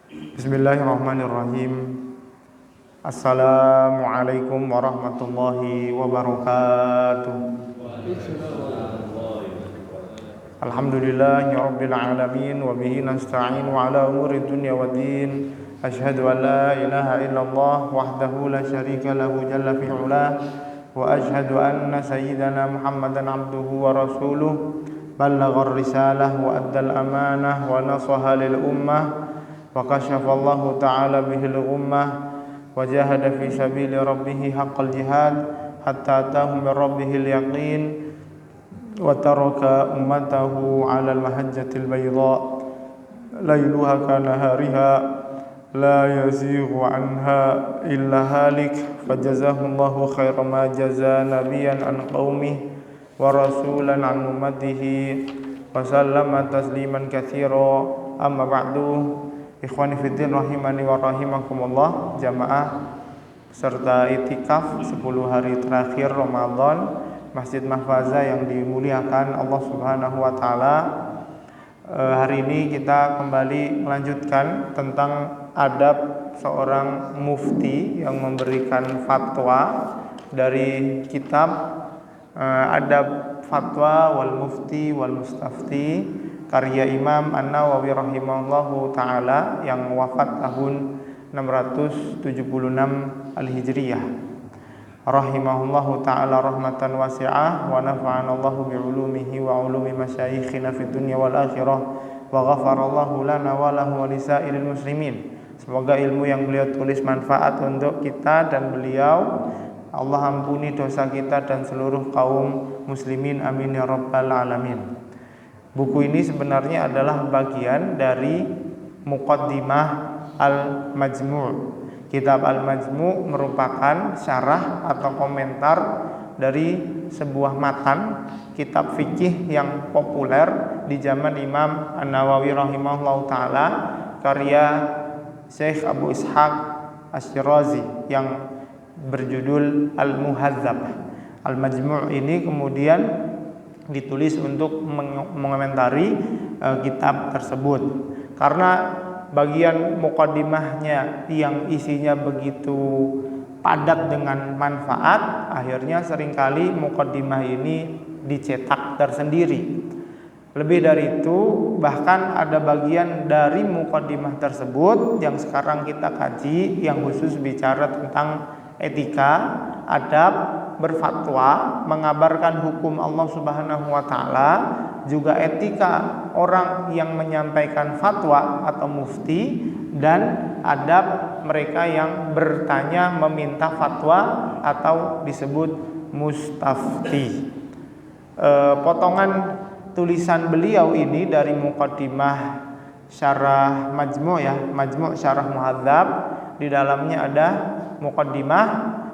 Bismillahirrahmanirrahim. Assalamualaikum warahmatullahi wabarakatuh. Alhamdulillahi rabbil alamin wa bihi nasta'in wa ala umuri dunya waddin. Asyhadu an la ilaha illallah wahdahu la syarika lahu jalla fi 'ula wa asyhadu anna sayyidana Muhammadan abduhu wa rasuluh. Ballagha ar-risalah wa addal amanah wa nasaha lil ummah wa kashafallahu ta'ala bihil ghummah wa jahada fi sabili rabbih haqqal jihad hatta atahum min rabbihil yaqin wa taraka ummatahu 'ala al-mahajjatil bayda lailuha kanahariha la yazighu anha illa halik fajazahullahu khaira ma jaza nabiyan an qaumihi wa rasulan an ummatihi wa sallama tasliman katsira. Amma ba'du. Ikhwani fiddin rahimani wa rahimakumullah, jamaah serta itikaf 10 hari terakhir Ramadan Masjid Mahfazah yang dimuliakan Allah Subhanahu wa taala. Hari ini kita kembali melanjutkan tentang adab seorang mufti yang memberikan fatwa dari kitab Adab Fatwa wal Mufti wal Mustafti karya Imam An-Nawawi rahimahullahu ta'ala yang wafat tahun 676 Al-Hijriyah rahimahullahu ta'ala rahmatan wasi'ah wa nafa'anallahu bi'ulumihi wa ulumi masyayikhina fid dunya wal akhirah wa ghafarallahu lana wa lahu wa lisairil muslimin. Semoga ilmu yang beliau tulis manfaat untuk kita dan beliau. Allah ampuni dosa kita dan seluruh kaum muslimin, amin ya rabbal alamin. Buku ini sebenarnya adalah bagian dari Muqaddimah Al-Majmu'. Kitab Al-Majmu' merupakan syarah atau komentar dari sebuah matan kitab fikih yang populer di zaman Imam An-Nawawi rahimahullahu taala karya Syekh Abu Ishaq Asy-Syirazi yang berjudul Al-Muhadzab. Al-Majmu' ini kemudian ditulis untuk mengomentari kitab tersebut. Karena bagian muqaddimahnya yang isinya begitu padat dengan manfaat, akhirnya seringkali muqaddimah ini dicetak tersendiri. Lebih dari itu, bahkan ada bagian dari muqaddimah tersebut yang sekarang kita kaji yang khusus bicara tentang etika, adab, berfatwa, mengabarkan hukum Allah Subhanahu wa taala, juga etika orang yang menyampaikan fatwa atau mufti, dan adab mereka yang bertanya meminta fatwa atau disebut mustafti. Potongan tulisan beliau ini dari muqaddimah syarah Majmu' ya, Majmu' syarah Muhadzab. Di dalamnya ada muqaddimah,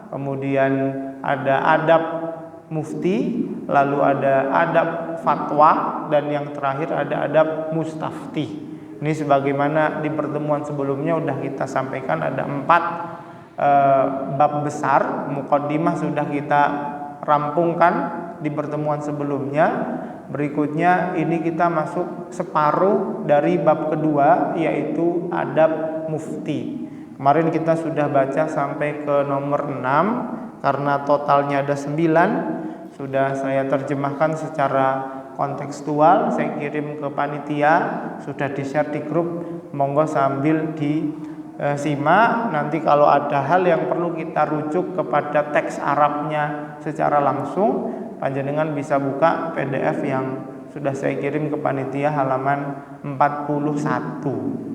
kemudian ada adab mufti, lalu ada adab fatwa, dan yang terakhir ada adab mustafti. Ini sebagaimana di pertemuan sebelumnya sudah kita sampaikan, ada 4 bab besar. Muqaddimah sudah kita rampungkan di pertemuan sebelumnya. Berikutnya ini kita masuk separuh dari bab kedua, yaitu adab mufti. Kemarin kita sudah baca sampai ke nomor 6, karena totalnya ada 9. Sudah saya terjemahkan secara kontekstual, saya kirim ke panitia, sudah di-share di grup. Monggo sambil disimak. Nanti kalau ada hal yang perlu kita rujuk kepada teks Arabnya secara langsung, panjenengan bisa buka PDF yang sudah saya kirim ke panitia halaman 41.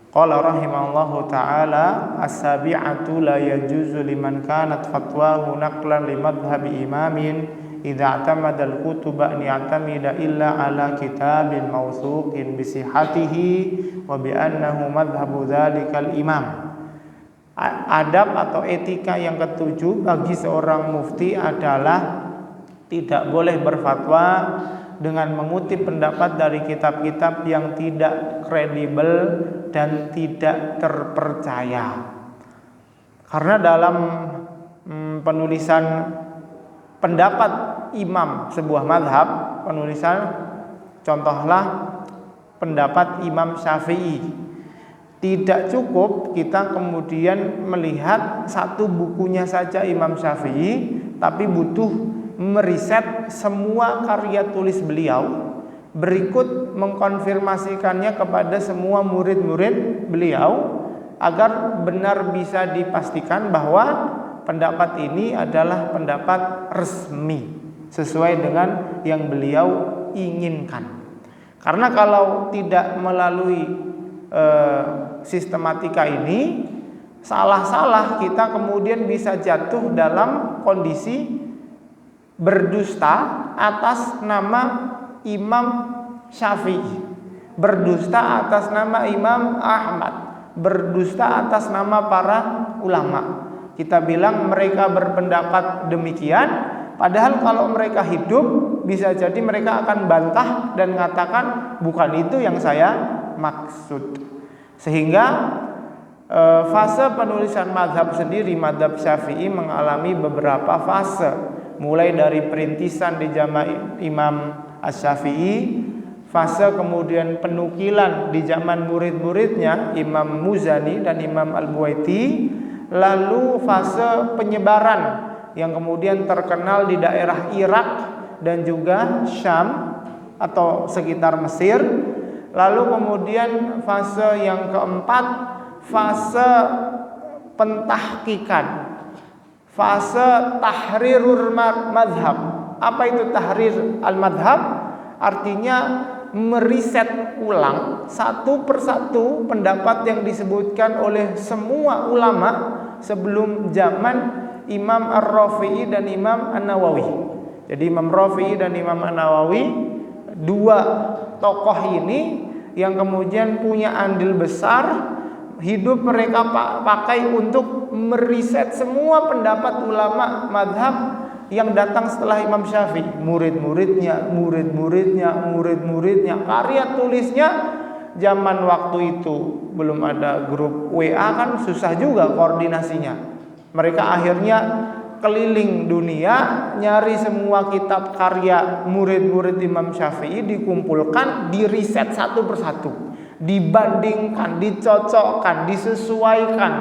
Qala rahimahullahu ta'ala, as-sabi'atu la yajuzu liman kanat fatwahu naqlan li madhhabi imamin idza atamada al-kutuba an ya'tamida illa ala kitabin mawthuqin bi sihhatihi wa bi annahu madhhabu dzalikal imam. Adab atau etika yang ketujuh bagi seorang mufti adalah tidak boleh berfatwa dengan mengutip pendapat dari kitab-kitab yang tidak kredibel dan tidak terpercaya. Karena dalam penulisan pendapat imam sebuah mazhab, penulisan contohlah pendapat Imam Syafi'i. Tidak cukup kita kemudian melihat satu bukunya saja Imam Syafi'i, tapi butuh meriset semua karya tulis beliau, berikut mengkonfirmasikannya kepada semua murid-murid beliau agar benar bisa dipastikan bahwa pendapat ini adalah pendapat resmi sesuai dengan yang beliau inginkan. Karena kalau tidak melalui sistematika ini, salah-salah kita kemudian bisa jatuh dalam kondisi berdusta atas nama Imam Syafi'i, berdusta atas nama Imam Ahmad, berdusta atas nama para ulama. Kita bilang mereka berpendapat demikian, padahal kalau mereka hidup bisa jadi mereka akan bantah dan mengatakan bukan itu yang saya maksud. Sehingga fase penulisan mazhab sendiri, mazhab Syafi'i mengalami beberapa fase, mulai dari perintisan di zaman Imam Asy-Syafi'i, fase kemudian penukilan di zaman murid-muridnya Imam Muzani dan Imam Al-Buwaiti, lalu fase penyebaran yang kemudian terkenal di daerah Irak dan juga Syam atau sekitar Mesir. Lalu kemudian fase yang keempat, fase pentahqiqan, fase tahrirul madhab. Apa itu tahrir al-madhab? Artinya meriset ulang satu persatu pendapat yang disebutkan oleh semua ulama sebelum zaman Imam Ar-Rafi'i dan Imam An-Nawawi. Jadi Imam Rafi'i dan Imam An-Nawawi, dua tokoh ini yang kemudian punya andil besar, hidup mereka pakai untuk meriset semua pendapat ulama madhab yang datang setelah Imam Syafi'i, murid-muridnya, karya tulisnya. Zaman waktu itu belum ada grup WA, kan susah juga koordinasinya. Mereka akhirnya keliling dunia nyari semua kitab karya murid-murid Imam Syafi'i, dikumpulkan, diriset satu persatu, dibandingkan, dicocokkan, disesuaikan.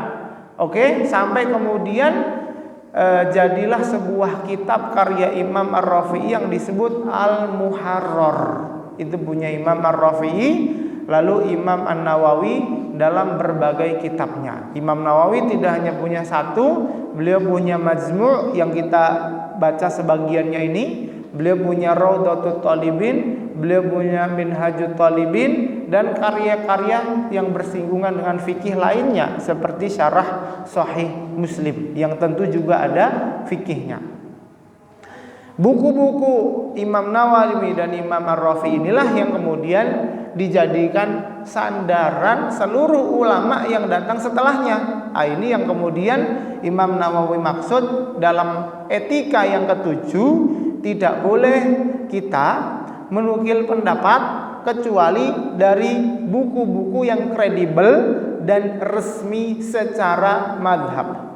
Oke, sampai kemudian jadilah sebuah kitab karya Imam Ar-Rafi'i yang disebut Al-Muharrar. Itu punya Imam Ar-Rafi'i. Lalu Imam An-Nawawi dalam berbagai kitabnya. Imam Nawawi tidak hanya punya satu, beliau punya Majmu' yang kita baca sebagiannya ini, beliau punya Raudhatut Thalibin, beliau punya Minhajut Thalibin, dan karya-karya yang bersinggungan dengan fikih lainnya seperti Syarah Sahih Muslim yang tentu juga ada fikihnya. Buku-buku Imam Nawawi dan Imam Ar-Rafi'i inilah yang kemudian dijadikan sandaran seluruh ulama yang datang setelahnya. Ini yang kemudian Imam Nawawi maksud dalam etika yang ketujuh, tidak boleh kita menukil pendapat kecuali dari buku-buku yang kredibel dan resmi secara madhab.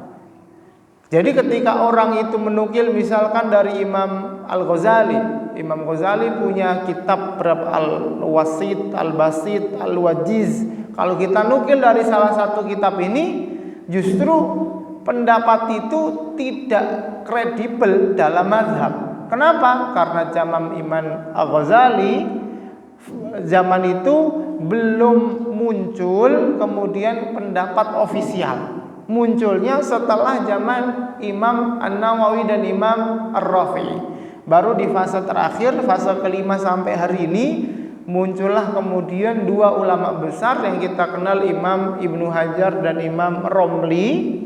Jadi ketika orang itu menukil misalkan dari Imam Al-Ghazali, Imam Ghazali punya kitab Al-Wasit, Al-Basit, Al-Wajiz. Kalau kita nukil dari salah satu kitab ini, justru pendapat itu tidak kredibel dalam mazhab. Kenapa? Karena zaman Imam Al-Ghazali, zaman itu belum muncul kemudian pendapat ofisial. Munculnya setelah zaman Imam An-Nawawi dan Imam Ar-Rafi'i. Baru di fase terakhir, fase kelima sampai hari ini, muncullah kemudian dua ulama besar yang kita kenal, Imam Ibnu Hajar dan Imam Romli.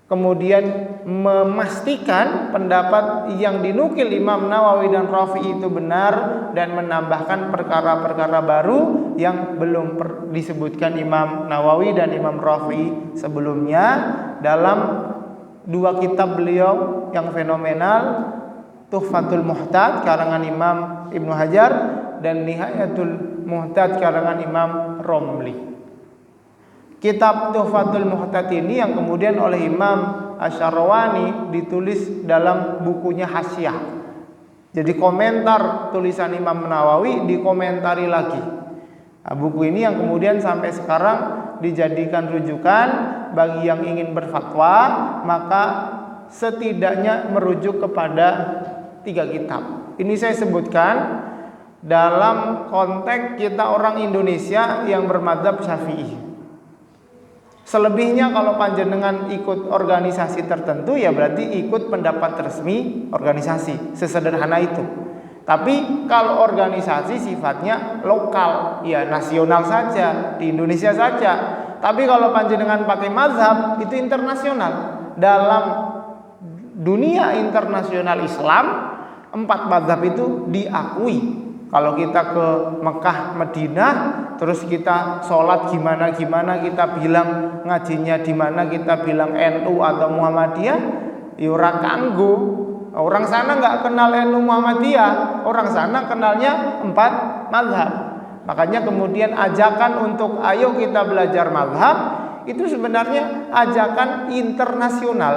Kemudian memastikan pendapat yang dinukil Imam Nawawi dan Rafi'i itu benar, dan menambahkan perkara-perkara baru yang belum disebutkan Imam Nawawi dan Imam Rafi'i sebelumnya dalam dua kitab beliau yang fenomenal, Tuhfatul Muhtad karangan Imam Ibnu Hajar dan Nihayatul Muhtad karangan Imam Romli. Kitab Tuhfatul Muhtad ini yang kemudian oleh Imam Asy-Syarwani ditulis dalam bukunya Hasyiah. Jadi komentar tulisan Imam Nawawi dikomentari lagi. Nah, buku ini yang kemudian sampai sekarang dijadikan rujukan bagi yang ingin berfatwa, maka setidaknya merujuk kepada 3 kitab. Ini saya sebutkan dalam konteks kita orang Indonesia yang bermadzhab Syafi'i. Selebihnya kalau panjenengan ikut organisasi tertentu, ya berarti ikut pendapat resmi organisasi, sesederhana itu. Tapi kalau organisasi sifatnya lokal, ya nasional saja, di Indonesia saja. Tapi kalau panjenengan pakai mazhab, itu internasional. Dalam dunia internasional Islam, 4 mazhab itu diakui. Kalau kita ke Mekah, Madinah, terus kita sholat gimana, kita bilang ngajinya di mana, kita bilang NU atau Muhammadiyah, ya ora kanggo. Orang sana nggak kenal NU Muhammadiyah, orang sana kenalnya 4 mazhab. Makanya kemudian ajakan untuk ayo kita belajar mazhab itu sebenarnya ajakan internasional.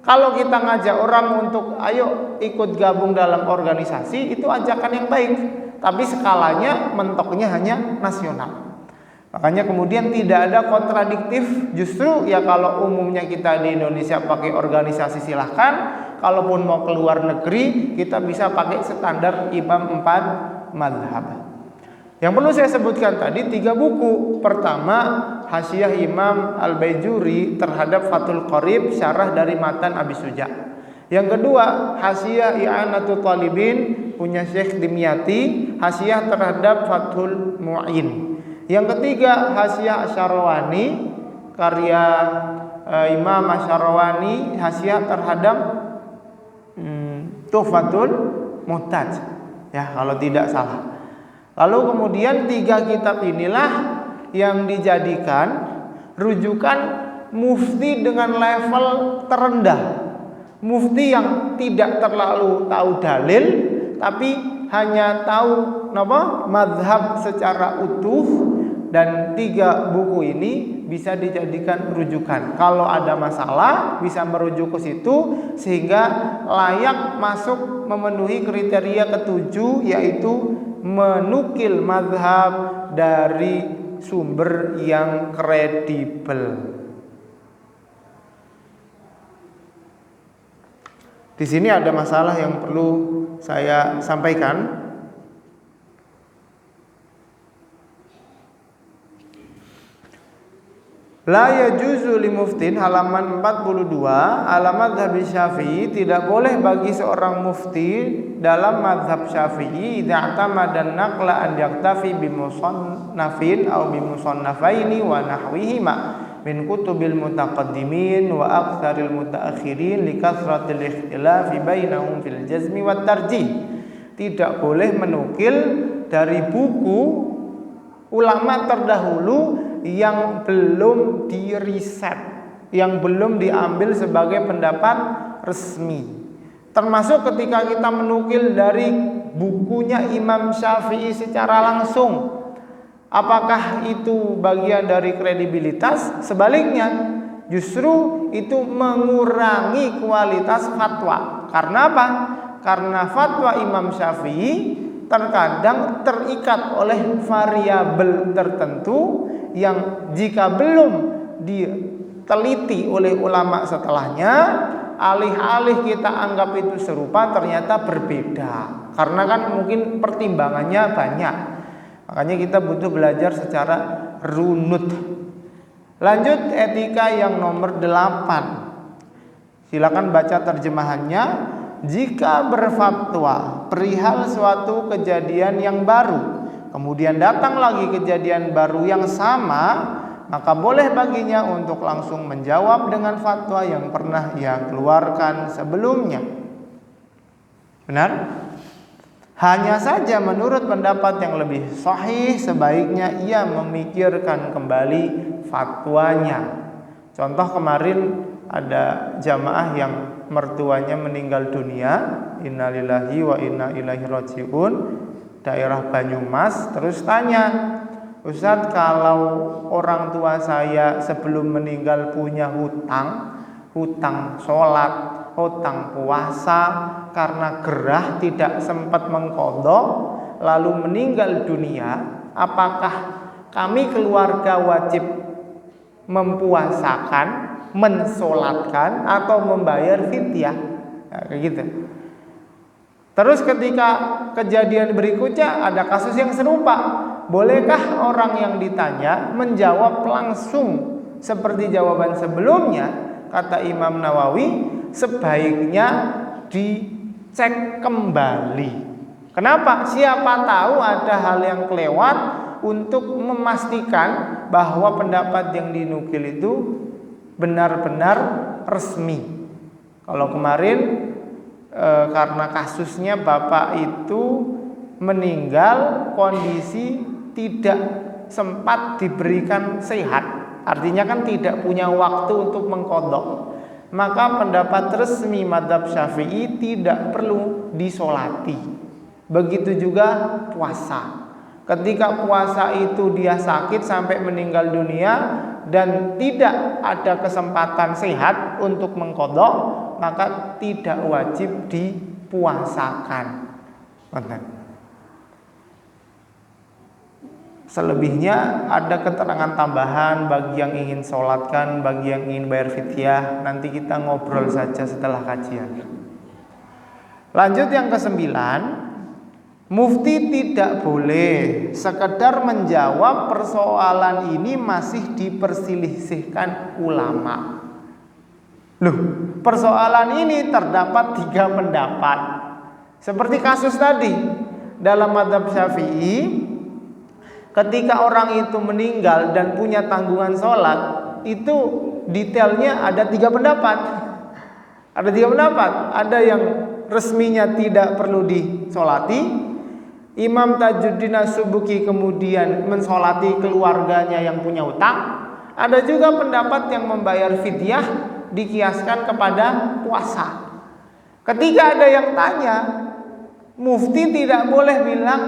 Kalau kita ngajak orang untuk ayo ikut gabung dalam organisasi, itu ajakan yang baik. Tapi skalanya, mentoknya hanya nasional. Makanya kemudian tidak ada kontradiktif. Justru ya kalau umumnya kita di Indonesia pakai organisasi silahkan. Kalaupun mau keluar negeri, kita bisa pakai standar imam 4 mazhab. Yang perlu saya sebutkan tadi 3 buku. Pertama, Hasyiah Imam Al-Baijuri terhadap Fathul Qorib, syarah dari matan Abi Suja. Yang kedua, Hasyiah I'anatul Talibin punya Syekh Dimyati, hasyiah terhadap Fathul Mu'in. Yang ketiga, Hasyiah Asy-Syarawani, karya Imam Asy-Syarawani, hasyiah terhadap Tuhfatul Muhtaj, ya kalau tidak salah. Lalu kemudian 3 kitab inilah yang dijadikan rujukan mufti dengan level terendah. Mufti yang tidak terlalu tahu dalil, tapi hanya tahu mazhab secara utuh. Dan 3 buku ini bisa dijadikan rujukan. Kalau ada masalah bisa merujuk ke situ, sehingga layak masuk memenuhi kriteria ke-7, yaitu menukil mazhab dari sumber yang kredibel. Di sini ada masalah yang perlu saya sampaikan. La yajuzu li muftin, halaman 42, ala madhab Syafi'i, tidak boleh bagi seorang mufti dalam madhab Syafi'i idza i'tamada naqla an yaktafi bi musannafin aw bi musannafaini wa nahwihima min kutubil mutaqaddimin wa aktsaril mutaakhirin li kathratil ikhtilafi bainahum fil jazmi wat tarjih. Tidak boleh menukil dari buku ulama terdahulu yang belum diriset, yang belum diambil sebagai pendapat resmi. Termasuk ketika kita menukil dari bukunya Imam Syafi'i secara langsung, apakah itu bagian dari kredibilitas? Sebaliknya, justru itu mengurangi kualitas fatwa. Karena apa? Karena fatwa Imam Syafi'i terkadang terikat oleh variabel tertentu yang jika belum diteliti oleh ulama setelahnya, alih-alih kita anggap itu serupa, ternyata berbeda. Karena kan mungkin pertimbangannya banyak. Makanya kita butuh belajar secara runut. Lanjut, etika yang nomor 8. Silakan baca terjemahannya. Jika berfatwa perihal suatu kejadian yang baru, kemudian datang lagi kejadian baru yang sama, maka boleh baginya untuk langsung menjawab dengan fatwa yang pernah ia keluarkan sebelumnya. Benar? Hanya saja menurut pendapat yang lebih sahih, sebaiknya ia memikirkan kembali fatwanya. Contoh kemarin ada jamaah yang mertuanya meninggal dunia, innalillahi wa inna ilaihi rajiun, daerah Banyumas. Terus tanya, Ustadz, kalau orang tua saya sebelum meninggal punya hutang sholat, hutang puasa, karena gerah tidak sempat mengqadha lalu meninggal dunia, apakah kami keluarga wajib mempuasakan, mensolatkan, atau membayar fidyah? Nah, kayak gitu. Terus ketika kejadian berikutnya ada kasus yang serupa, bolehkah orang yang ditanya menjawab langsung seperti jawaban sebelumnya? Kata Imam Nawawi, sebaiknya dicek kembali. Kenapa? Siapa tahu ada hal yang kelewat untuk memastikan bahwa pendapat yang dinukil itu benar-benar resmi. Kalau kemarin karena kasusnya bapak itu meninggal kondisi tidak sempat diberikan sehat, artinya kan tidak punya waktu untuk mengqadha, maka pendapat resmi mazhab Syafi'i tidak perlu disolati. Begitu juga puasa. Ketika puasa itu dia sakit sampai meninggal dunia dan tidak ada kesempatan sehat untuk mengqadha, maka tidak wajib dipuasakan. Selebihnya ada keterangan tambahan bagi yang ingin sholatkan, bagi yang ingin bayar fidyah. Nanti kita ngobrol saja setelah kajian. Lanjut yang ke-9, mufti tidak boleh sekedar menjawab persoalan ini masih diperselisihkan ulama. Loh, persoalan ini terdapat 3 pendapat. Seperti kasus tadi, dalam mazhab Syafi'i, ketika orang itu meninggal dan punya tanggungan sholat, itu detailnya ada 3 pendapat. Ada 3 pendapat. Ada yang resminya tidak perlu disolati. Imam Tajuddin As-Subuki kemudian mensolati keluarganya yang punya utang. Ada juga pendapat yang membayar fidyah dikiaskan kepada puasa. Ketika ada yang tanya, mufti tidak boleh bilang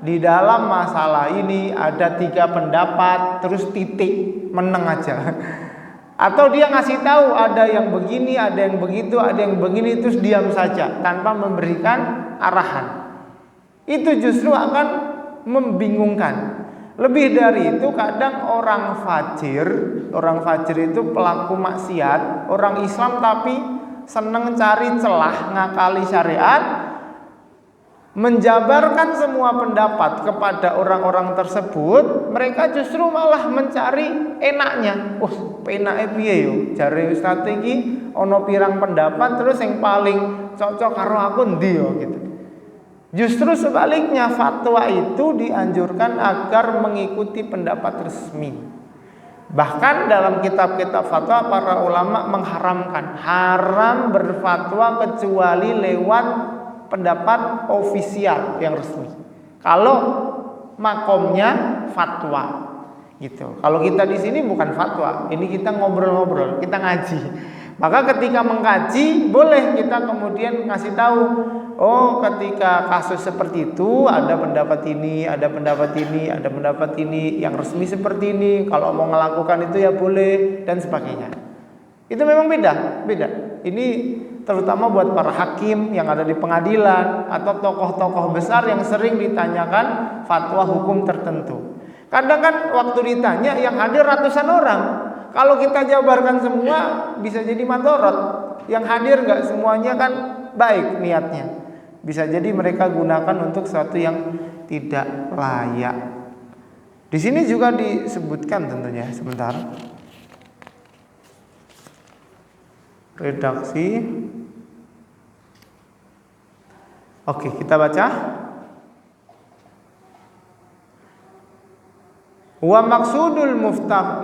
di dalam masalah ini ada 3 pendapat terus titik meneng aja. Atau dia ngasih tahu ada yang begini, ada yang begitu, ada yang begini, terus diam saja tanpa memberikan arahan. Itu justru akan membingungkan. Lebih dari itu, kadang orang fajir itu pelaku maksiat, orang Islam tapi seneng cari celah, ngakali syariat, menjabarkan semua pendapat kepada orang-orang tersebut. Mereka justru malah mencari enaknya. Enake piye yo? Jare ustaz iki ana pirang pendapat, terus yang paling cocok karo aku ndi yo gitu. Justru sebaliknya, fatwa itu dianjurkan agar mengikuti pendapat resmi. Bahkan dalam kitab-kitab fatwa para ulama mengharamkan, haram berfatwa kecuali lewat pendapat ofisial yang resmi. Kalau makomnya fatwa gitu. Kalau kita di sini bukan fatwa, ini kita ngobrol-ngobrol, kita ngaji. Maka ketika mengkaji boleh kita kemudian ngasih tahu, oh ketika kasus seperti itu ada pendapat ini, ada pendapat ini, ada pendapat ini, yang resmi seperti ini, kalau mau melakukan itu ya boleh, dan sebagainya. Itu memang beda. Ini terutama buat para hakim yang ada di pengadilan atau tokoh-tokoh besar yang sering ditanyakan fatwa hukum tertentu. Kadang kan waktu ditanya yang hadir ratusan orang. Kalau kita jabarkan semua bisa jadi madorot. Yang hadir gak semuanya kan baik niatnya. Bisa jadi mereka gunakan untuk sesuatu yang tidak layak. Di sini juga disebutkan tentunya, sebentar. Redaksi. Oke, kita baca. Wa maksudul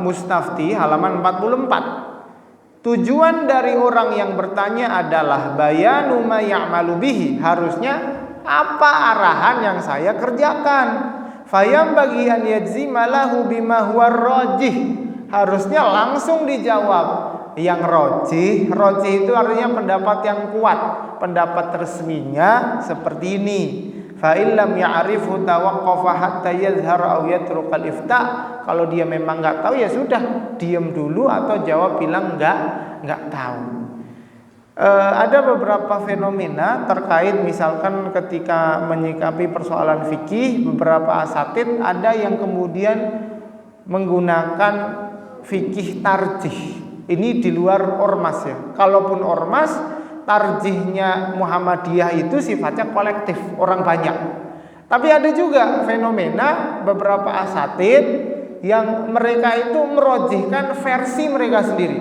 mustafti, halaman 44. Tujuan dari orang yang bertanya adalah bayanu ma ya'malu bihi. Harusnya apa arahan yang saya kerjakan. Fayam bagi an yajzima lahu bima huwa rajih. Harusnya langsung dijawab yang rajih. Rajih itu artinya pendapat yang kuat, pendapat resminya seperti ini. Fa illam ya'rifhu tawaqqafa hatta yazhar aw yatrukal ifta. Kalau dia memang enggak tahu ya sudah, diam dulu atau jawab bilang enggak tahu. Ada beberapa fenomena terkait misalkan ketika menyikapi persoalan fikih, beberapa asatid ada yang kemudian menggunakan fikih tarjih. Ini di luar ormas ya. Kalaupun ormas, tarjihnya Muhammadiyah itu sifatnya kolektif, orang banyak. Tapi ada juga fenomena beberapa asatid yang mereka itu merojihkan versi mereka sendiri.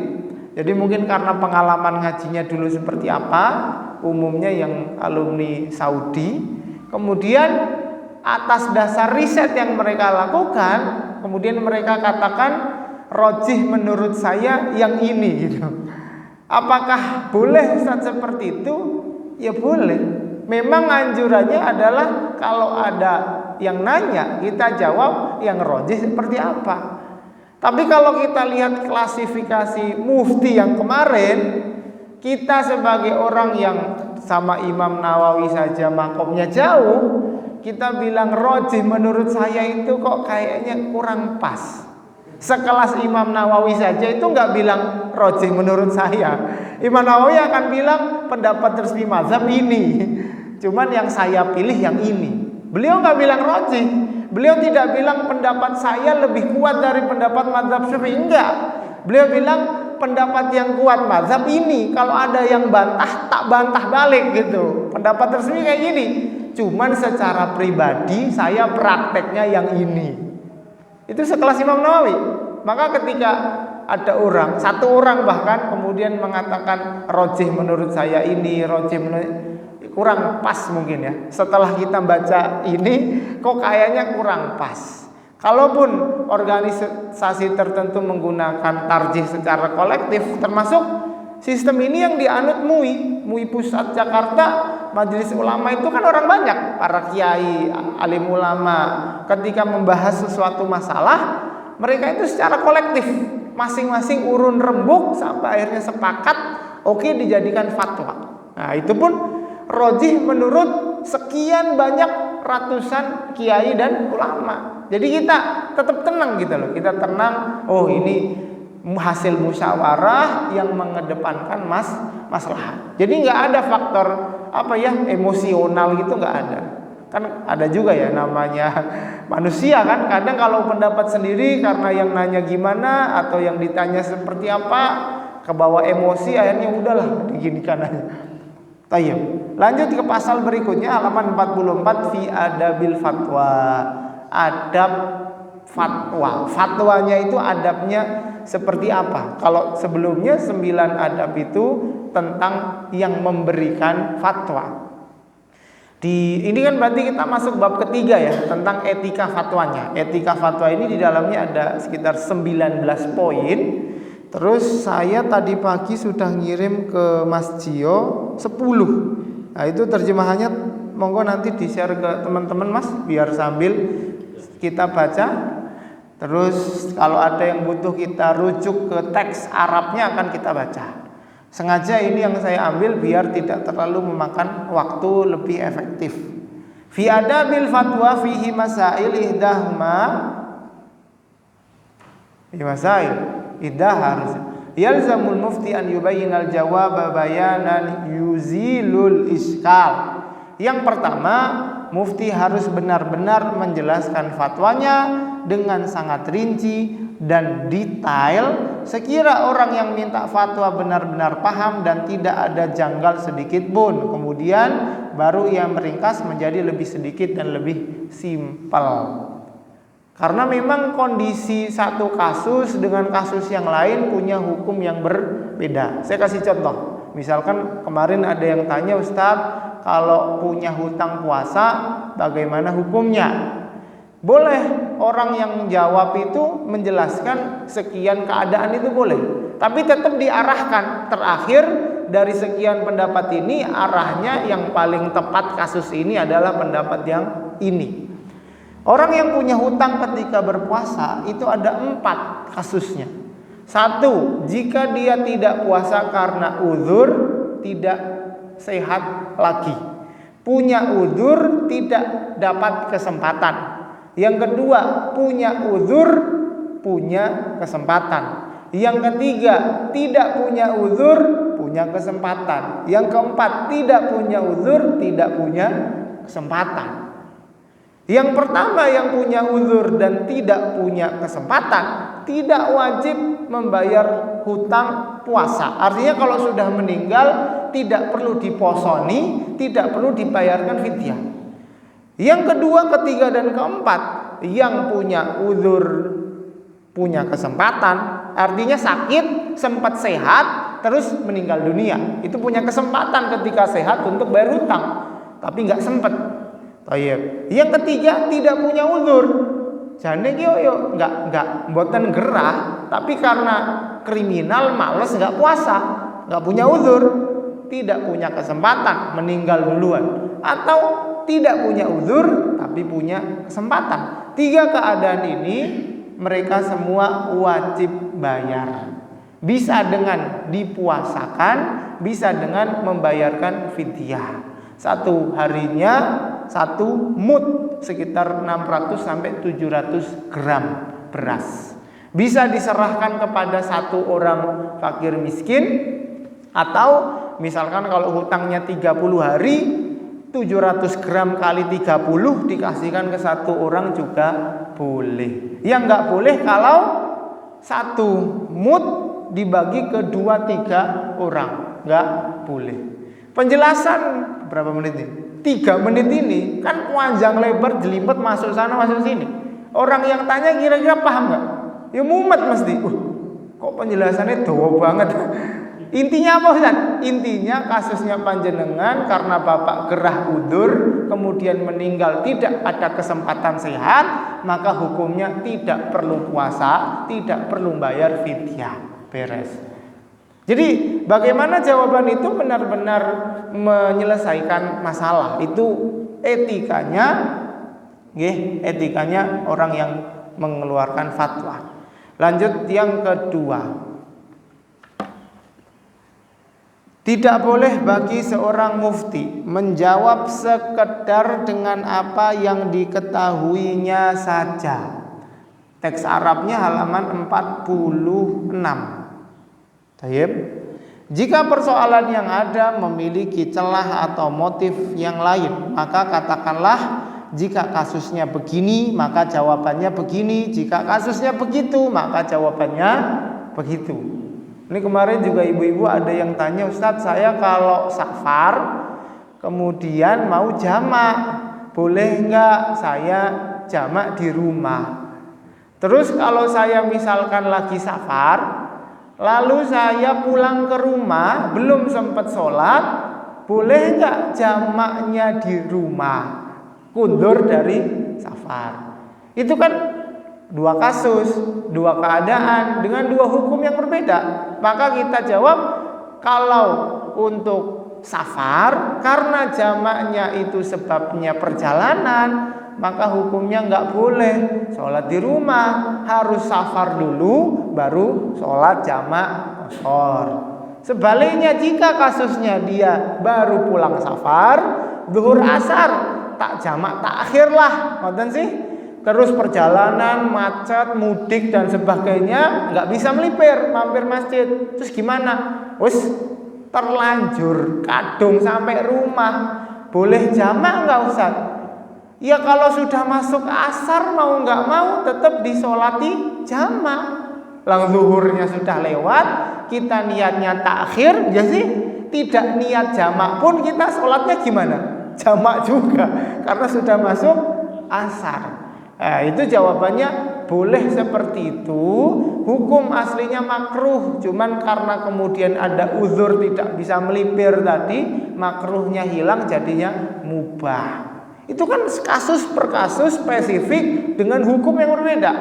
Jadi mungkin karena pengalaman ngajinya dulu seperti apa, umumnya yang alumni Saudi, kemudian atas dasar riset yang mereka lakukan, kemudian mereka katakan rojih menurut saya yang ini gitu. Apakah boleh Ustaz seperti itu? Ya boleh. Memang anjurannya adalah kalau ada yang nanya, kita jawab yang rojih seperti apa. Tapi kalau kita lihat klasifikasi mufti yang kemarin, kita sebagai orang yang sama Imam Nawawi saja makomnya jauh, kita bilang rojih menurut saya itu kok kayaknya kurang pas. Sekelas Imam Nawawi saja itu nggak bilang rojih menurut saya. Imam Nawawi akan bilang pendapat resmi mazhab ini, cuman yang saya pilih yang ini. Beliau nggak bilang rojih. Beliau tidak bilang pendapat saya lebih kuat dari pendapat mazhab Syafi'i, enggak. Beliau bilang pendapat yang kuat mazhab ini, kalau ada yang bantah tak bantah balik gitu. Pendapat resmi kayak gini. Cuman secara pribadi saya prakteknya yang ini. Itu sekelas Imam Nawawi. Maka ketika ada orang, satu orang bahkan kemudian mengatakan rojih menurut saya ini, rojih menurut kurang pas mungkin ya. Setelah kita baca ini kok kayaknya kurang pas. Kalaupun organisasi tertentu menggunakan tarjih secara kolektif, termasuk sistem ini yang dianut MUI Pusat Jakarta, Majelis Ulama itu kan orang banyak, para kiai, alim ulama. Ketika membahas sesuatu masalah, mereka itu secara kolektif, masing-masing urun rembuk sampai akhirnya sepakat, oke, dijadikan fatwa. Nah, itu pun rojih menurut sekian banyak ratusan kiai dan ulama. Jadi kita tetap tenang gitu loh. Kita tenang, oh ini hasil musyawarah yang mengedepankan maslahat. Jadi nggak ada faktor emosional gitu, nggak ada. Kan ada juga ya namanya manusia kan. Kadang kalau pendapat sendiri karena yang nanya gimana atau yang ditanya seperti apa, kebawa emosi akhirnya udahlah diginikan aja. Tayyib. Lanjut ke pasal berikutnya halaman 44 fi adabil fatwa. Adab fatwa. Fatwanya itu adabnya seperti apa? Kalau sebelumnya 9 adab itu tentang yang memberikan fatwa. Ini kan berarti kita masuk bab ketiga ya, tentang etika fatwanya. Etika fatwa ini di dalamnya ada sekitar 19 poin. Terus saya tadi pagi sudah ngirim ke Mas Gio 10. Nah itu terjemahannya monggo nanti di-share ke teman-teman Mas, biar sambil kita baca. Terus kalau ada yang butuh kita rujuk ke teks Arabnya akan kita baca. Sengaja ini yang saya ambil biar tidak terlalu memakan waktu, lebih efektif. Fi adabil fatwa fihi masail ihdahuma. Harus yalzamul mufti an yubayyinal jawab bayanan yuzilul iskal. Yang pertama, mufti harus benar-benar menjelaskan fatwanya dengan sangat rinci dan detail sekira orang yang minta fatwa benar-benar paham dan tidak ada janggal sedikit pun. Kemudian baru ia meringkas menjadi lebih sedikit dan lebih simpel. Karena memang kondisi satu kasus dengan kasus yang lain punya hukum yang berbeda. Saya kasih contoh. Misalkan kemarin ada yang tanya, Ustadz, kalau punya hutang puasa bagaimana hukumnya? Boleh orang yang jawab itu menjelaskan sekian keadaan itu boleh. Tapi tetap diarahkan. Terakhir dari sekian pendapat ini arahnya yang paling tepat kasus ini adalah pendapat yang ini. Orang yang punya hutang ketika berpuasa itu ada 4 kasusnya. 1, jika dia tidak puasa karena uzur, tidak sehat lagi. Punya uzur, tidak dapat kesempatan. Yang kedua, punya uzur, punya kesempatan. Yang ketiga, tidak punya uzur, punya punya kesempatan. Yang keempat, tidak punya uzur, tidak punya kesempatan. Yang pertama yang punya uzur dan tidak punya kesempatan, tidak wajib membayar hutang puasa. Artinya kalau sudah meninggal tidak perlu diposoni, tidak perlu dibayarkan fidyah. Yang kedua, ketiga, dan keempat, yang punya uzur punya kesempatan, artinya sakit, sempat sehat, terus meninggal dunia. Itu punya kesempatan ketika sehat untuk bayar hutang, tapi nggak sempat. Yang ketiga, tidak punya uzur. Jane ki yo nggak mboten gerah, tapi karena kriminal males nggak puasa, nggak punya uzur, tidak punya kesempatan, meninggal duluan, atau tidak punya uzur tapi punya kesempatan. 3 keadaan ini mereka semua wajib bayar. Bisa dengan dipuasakan, bisa dengan membayarkan fidyah. Satu harinya 1 mud, sekitar 600 sampai 700 gram beras. Bisa diserahkan kepada 1 orang fakir miskin, atau misalkan kalau hutangnya 30 hari, 700 gram kali 30 dikasihkan ke 1 orang juga boleh. Yang nggak boleh kalau 1 mud dibagi ke 2-3 orang, nggak boleh. Penjelasan berapa menit ini? 3 menit ini kan panjang lebar, jelimet, masuk sana masuk sini. Orang yang tanya kira-kira paham nggak? Ya mumet mesti. Kok penjelasannya dawa banget. Intinya apa Ustaz? Intinya kasusnya panjenengan karena bapak gerah udur, kemudian meninggal tidak ada kesempatan sehat, maka hukumnya tidak perlu puasa, tidak perlu bayar fidyah. Beres. Jadi bagaimana jawaban itu benar-benar menyelesaikan masalah. Itu etikanya orang yang mengeluarkan fatwa. Lanjut yang kedua. Tidak boleh bagi seorang mufti menjawab sekedar dengan apa yang diketahuinya saja. Teks Arabnya halaman 46. Baik. Jika persoalan yang ada memiliki celah atau motif yang lain, maka katakanlah jika kasusnya begini, maka jawabannya begini. Jika kasusnya begitu, maka jawabannya begitu. Ini kemarin juga ibu-ibu ada yang tanya, Ustadz, saya kalau safar kemudian mau jamak, boleh nggak saya jamak di rumah? Terus kalau saya misalkan lagi safar, lalu saya pulang ke rumah belum sempat sholat, boleh nggak jamaknya di rumah? Kundur dari safar. Itu kan 2 kasus, 2 keadaan dengan 2 hukum yang berbeda. Maka kita jawab, kalau untuk safar karena jamaknya itu sebabnya perjalanan, maka hukumnya nggak boleh sholat di rumah, harus safar dulu baru sholat jamak qashar. Sebaliknya jika kasusnya dia baru pulang safar, zuhur asar tak jamak takhir lah, ngoten sih. Terus perjalanan, macet, mudik dan sebagainya, nggak bisa melipir, mampir masjid. Terus gimana? Wes terlanjur kadung sampai rumah, boleh jamak nggak Ustaz? Ya kalau sudah masuk asar mau nggak mau tetap disolati jamak. Lang zuhurnya sudah lewat, kita niatnya takhir, ya sih. Tidak niat jamak pun kita sholatnya gimana? Jamak juga, karena sudah masuk asar. Nah, itu jawabannya boleh seperti itu. Hukum aslinya makruh, cuman karena kemudian ada uzur tidak bisa melipir tadi, makruhnya hilang jadinya mubah. Itu kan kasus per kasus spesifik dengan hukum yang berbeda.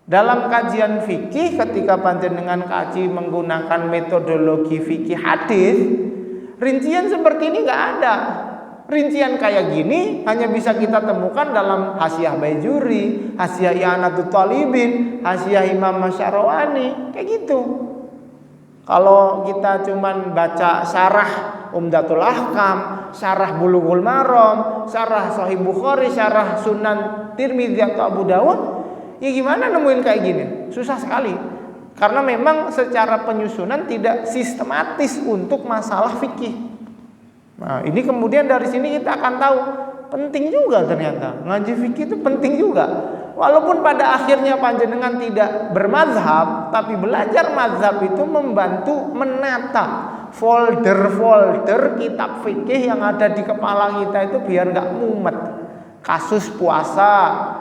Dalam kajian fikih ketika panjenengan kaji menggunakan metodologi fikih hadis, rincian seperti ini nggak ada. Rincian kayak gini hanya bisa kita temukan dalam Hasyiah Baijuri, Hasyiah I'anatul Talibin, Hasyiah Imam Masyarowani, kayak gitu. Kalau kita cuman baca syarah Umdatul Ahkam, syarah Bulughul Maram, syarah Sahih Bukhari, syarah Sunan Tirmidzi atau Abu Dawud, ya gimana nemuin kayak gini? Susah sekali. Karena memang secara penyusunan tidak sistematis untuk masalah fikih. Nah, ini kemudian dari sini kita akan tahu penting juga ternyata ngaji fikih itu penting juga. Walaupun pada akhirnya panjenengan tidak bermazhab, tapi belajar mazhab itu membantu menata folder-folder kitab fikih yang ada di kepala kita itu biar nggak mumet. Kasus puasa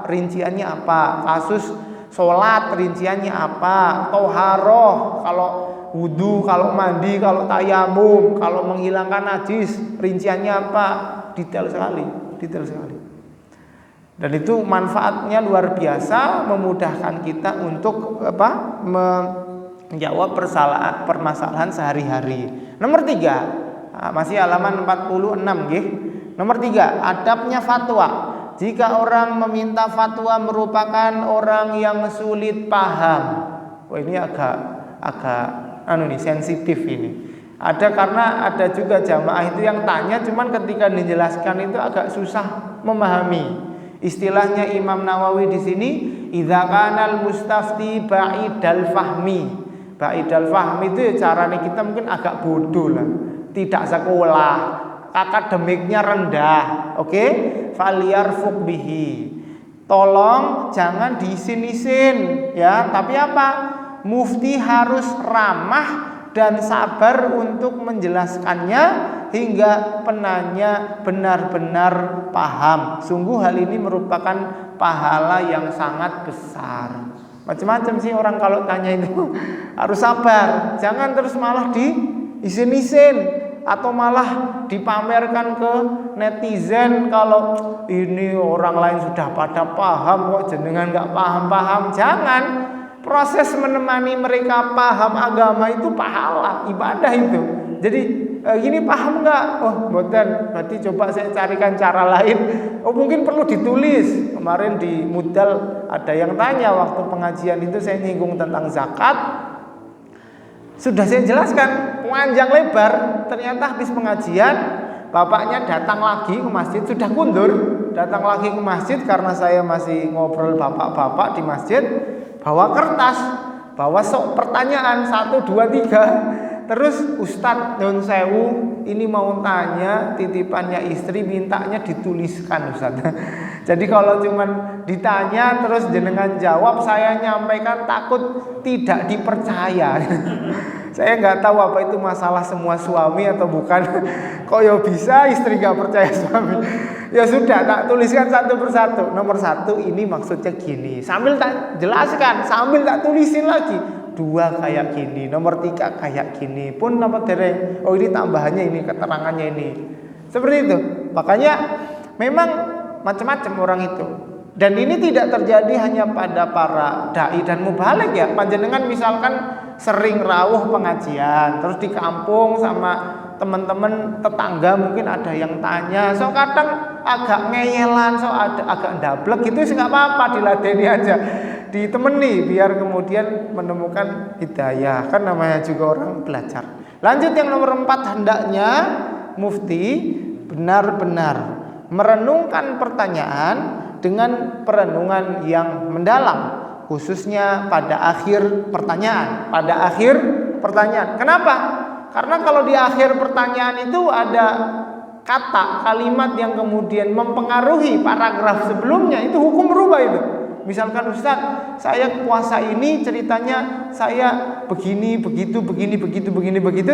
rinciannya apa? Kasus sholat rinciannya apa? Toharoh kalau wudu, kalau mandi, kalau tayamum, kalau menghilangkan najis rinciannya apa? Detail sekali. Dan itu manfaatnya luar biasa, memudahkan kita untuk menjawab permasalahan sehari-hari. Nomor 3, masih halaman 46 nggih. Nomor 3, adabnya fatwa. Jika orang meminta fatwa merupakan orang yang sulit paham. Wah, ini agak sensitif ini. Karena ada juga jamaah itu yang tanya, cuman ketika dijelaskan itu agak susah memahami. Istilahnya Imam Nawawi di sini, idza kanal mustafti ba'idal fahmi. Ba'idal fahmi itu caranya kita mungkin agak bodoh lah, tidak sekolah, akademiknya rendah. Oke? Falyarfuq bihi. Tolong jangan diisin-isin ya, tapi apa? Mufti harus ramah dan sabar untuk menjelaskannya hingga penanya benar-benar paham. Sungguh hal ini merupakan pahala yang sangat besar. Macam-macam sih orang kalau tanya itu harus sabar. Jangan terus malah diisin-isin atau malah dipamerkan ke netizen kalau ini orang lain sudah pada paham kok jenengan nggak paham-paham. Jangan. Proses menemani mereka paham agama itu pahala, ibadah itu. Jadi gini paham nggak? Oh boten, berarti coba saya carikan cara lain. Oh mungkin perlu ditulis. Kemarin di Mudal ada yang tanya waktu pengajian itu saya nyinggung tentang zakat. Sudah saya jelaskan panjang lebar. Ternyata habis pengajian bapaknya datang lagi ke masjid, sudah kundur. Datang lagi ke masjid karena saya masih ngobrol bapak-bapak di masjid. Bawa kertas, bawa pertanyaan 1, 2, 3. Terus Ustadz Nyun Sewu ini mau tanya titipannya istri, mintanya dituliskan Ustadz. Jadi kalau cuman ditanya terus jenengan jawab, saya nyampaikan takut tidak dipercaya. Saya nggak tahu apa itu masalah semua suami atau bukan. Kok ya bisa istri nggak percaya suami? Ya sudah, tak tuliskan satu persatu. Nomor 1 ini maksudnya gini. Sambil tak jelaskan, sambil tak tulisin lagi. 2 kayak gini, nomor 3 kayak gini. Pun nomor dereng. Oh ini tambahannya ini, keterangannya ini. Seperti itu. Makanya memang macam-macam orang itu. Dan ini tidak terjadi hanya pada para dai dan mubalik ya. Panjenengan misalkan sering rawuh pengajian, terus di kampung sama teman-teman tetangga mungkin ada yang tanya, so kadang agak ngeyelan, so agak ndablek gitu sih nggak apa-apa, diladeni aja, ditemani biar kemudian menemukan hidayah, kan namanya juga orang belajar. Lanjut yang nomor 4, hendaknya mufti benar-benar merenungkan pertanyaan dengan perenungan yang mendalam, khususnya pada akhir pertanyaan. Kenapa? Karena kalau di akhir pertanyaan itu ada kalimat yang kemudian mempengaruhi paragraf sebelumnya, itu hukum berubah itu. Misalkan Ustaz, saya puasa ini ceritanya saya begini, begitu,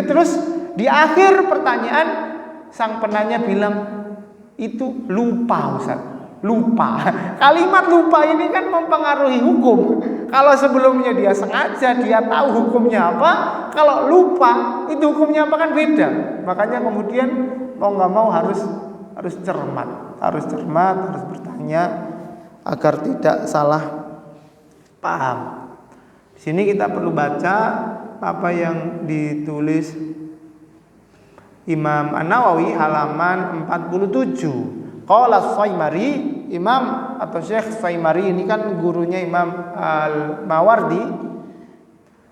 terus di akhir pertanyaan sang penanya bilang itu lupa Ustaz. Lupa. Kalimat lupa ini kan mempengaruhi hukum. Kalau sebelumnya dia sengaja, dia tahu hukumnya apa. Kalau lupa, itu hukumnya apa kan beda. Makanya kemudian mau nggak mau harus cermat, harus bertanya agar tidak salah paham. Di sini kita perlu baca apa yang ditulis Imam An-Nawawi halaman 47. Qala Saimari, Imam atau Syekh Saimari ini kan gurunya Imam Al-Mawardi.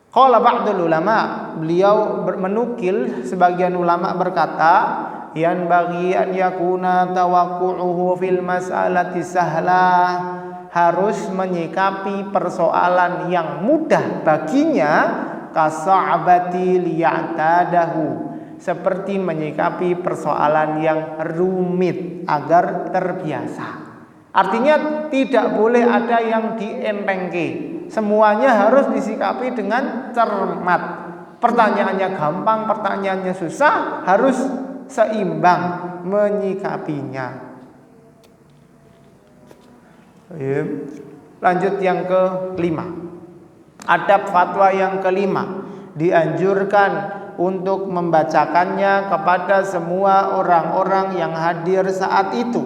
Qala ba'dul ulama, beliau menukil sebagian ulama berkata, yan bagi an yakuna tawaqqu'uhu fil mas'alati sahlah. harus menyikapi persoalan yang mudah baginya, kasa'abati liya'tadahu, seperti menyikapi persoalan yang rumit agar terbiasa. Artinya tidak boleh ada yang dientengke, semuanya harus disikapi dengan cermat. Pertanyaannya gampang, pertanyaannya susah, harus seimbang menyikapinya. Lanjut yang kelima. Adab fatwa yang kelima, dianjurkan untuk membacakannya kepada semua orang-orang yang hadir saat itu,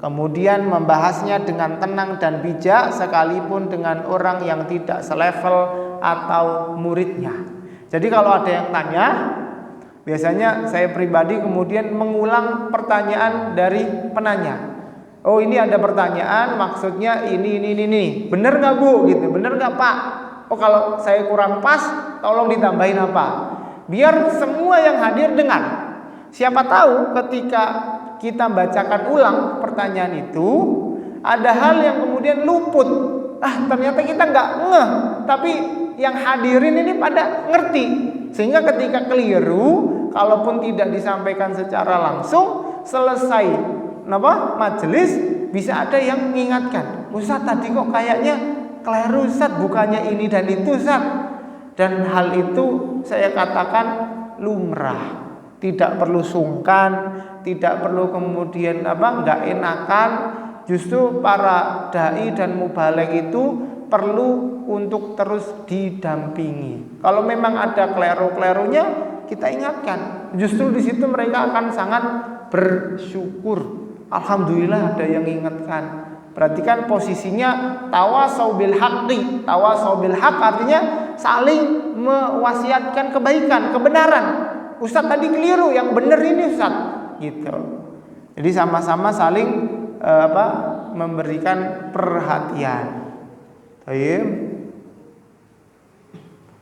kemudian membahasnya dengan tenang dan bijak, sekalipun dengan orang yang tidak selevel atau muridnya. Jadi kalau ada yang tanya, biasanya saya pribadi kemudian mengulang pertanyaan dari penanya. Oh, ini ada pertanyaan, maksudnya ini. Bener nggak Bu? Gitu. Bener nggak Pak? Oh, kalau saya kurang pas, tolong ditambahin apa? Biar semua yang hadir dengar. Siapa tahu ketika kita bacakan ulang pertanyaan itu, ada hal yang kemudian luput. Ternyata kita nggak ngeh, tapi yang hadirin ini pada ngerti. Sehingga ketika keliru, kalaupun tidak disampaikan secara langsung, selesai majelis, bisa ada yang mengingatkan, Ustaz tadi kok kayaknya keliru Ustaz, bukannya ini dan itu Ustaz. Dan hal itu saya katakan lumrah, tidak perlu sungkan, tidak perlu kemudian nggak enakan. Justru para dai dan mubaligh itu perlu untuk terus didampingi. Kalau memang ada kleru-klerunya, kita ingatkan. Justru di situ mereka akan sangat bersyukur. Alhamdulillah ada yang ingatkan. Berarti kan posisinya tawasau bil haqqi. Tawasau bil haqq artinya saling mewasiatkan kebaikan, kebenaran. Ustaz tadi keliru, yang benar ini Ustaz. Gitu. Jadi sama-sama saling memberikan perhatian.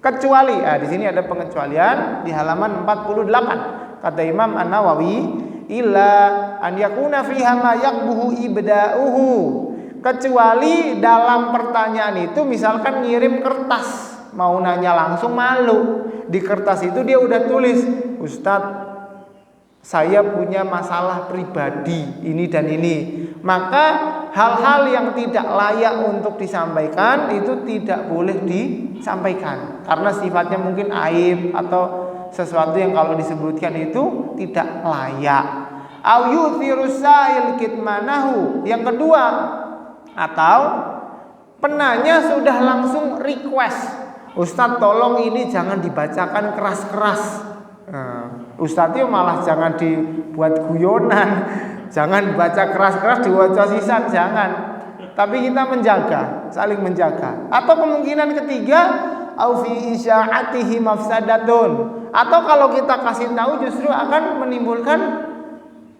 Kecuali, di sini ada pengecualian di halaman 48. Kata Imam An-Nawawi, illa an yakuna fiha ma yaqbuhu ibda'uhu, kecuali dalam pertanyaan itu misalkan ngirim kertas, mau nanya langsung malu. Di kertas itu dia udah tulis, Ustadz saya punya masalah pribadi ini dan ini. Maka hal-hal yang tidak layak untuk disampaikan itu tidak boleh disampaikan, karena sifatnya mungkin aib atau sesuatu yang kalau disebutkan itu tidak layak. Au yuthiru sa'il kitmanahu. Yang kedua, atau penanya sudah langsung request, Ustadz tolong ini jangan dibacakan keras-keras. Ustadz itu malah jangan dibuat guyonan, jangan baca keras-keras diwaca sisan, jangan. Tapi kita menjaga, saling menjaga. Atau kemungkinan ketiga, au fi isya'atihi mafsadatun, atau kalau kita kasih tahu justru akan menimbulkan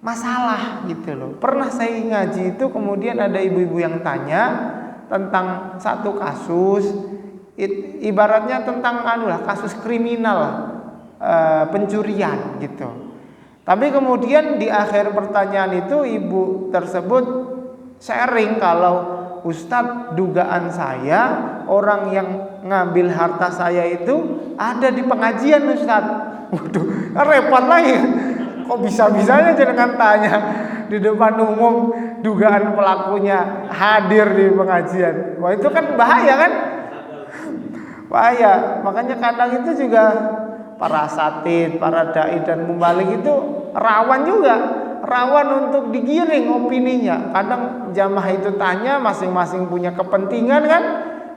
masalah gitu loh. Pernah saya ngaji itu kemudian ada ibu-ibu yang tanya tentang satu kasus, ibaratnya tentang kasus kriminal, pencurian gitu. Tapi kemudian di akhir pertanyaan itu ibu tersebut sharing kalau Ustadz, dugaan saya orang yang ngambil harta saya itu ada di pengajian Ustadz. Waduh, repot lagi. Kok bisa-bisanya jenengan tanya di depan umum dugaan pelakunya hadir di pengajian. Wah, itu kan bahaya kan? Bahaya. Makanya kadang itu juga para asatidz, para dai dan mubaligh itu rawan juga. Rawan untuk digiring opininya. Kadang jamaah itu tanya, masing-masing punya kepentingan kan,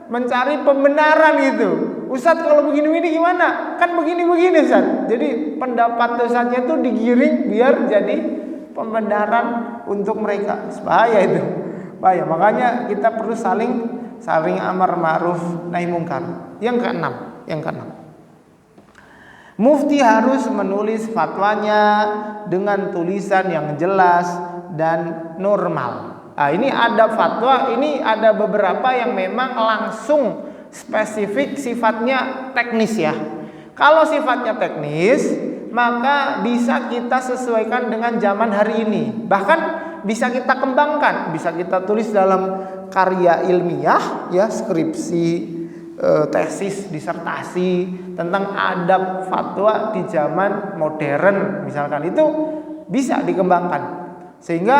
mencari pembenaran gitu. Ustadz kalau begini-begini gimana? Kan begini-begini Ustadz. Jadi pendapat Ustadznya itu digiring biar jadi pembenaran untuk mereka. Bahaya itu. Bahaya. Makanya kita perlu saling amar ma'ruf nahi mungkar. Yang keenam. Mufti harus menulis fatwanya dengan tulisan yang jelas dan normal. Ini ada fatwa, ini ada beberapa yang memang langsung spesifik sifatnya teknis ya. Kalau sifatnya teknis, maka bisa kita sesuaikan dengan zaman hari ini. Bahkan bisa kita kembangkan, bisa kita tulis dalam karya ilmiah, ya, skripsi, tesis, disertasi tentang adab fatwa di zaman modern misalkan, itu bisa dikembangkan. Sehingga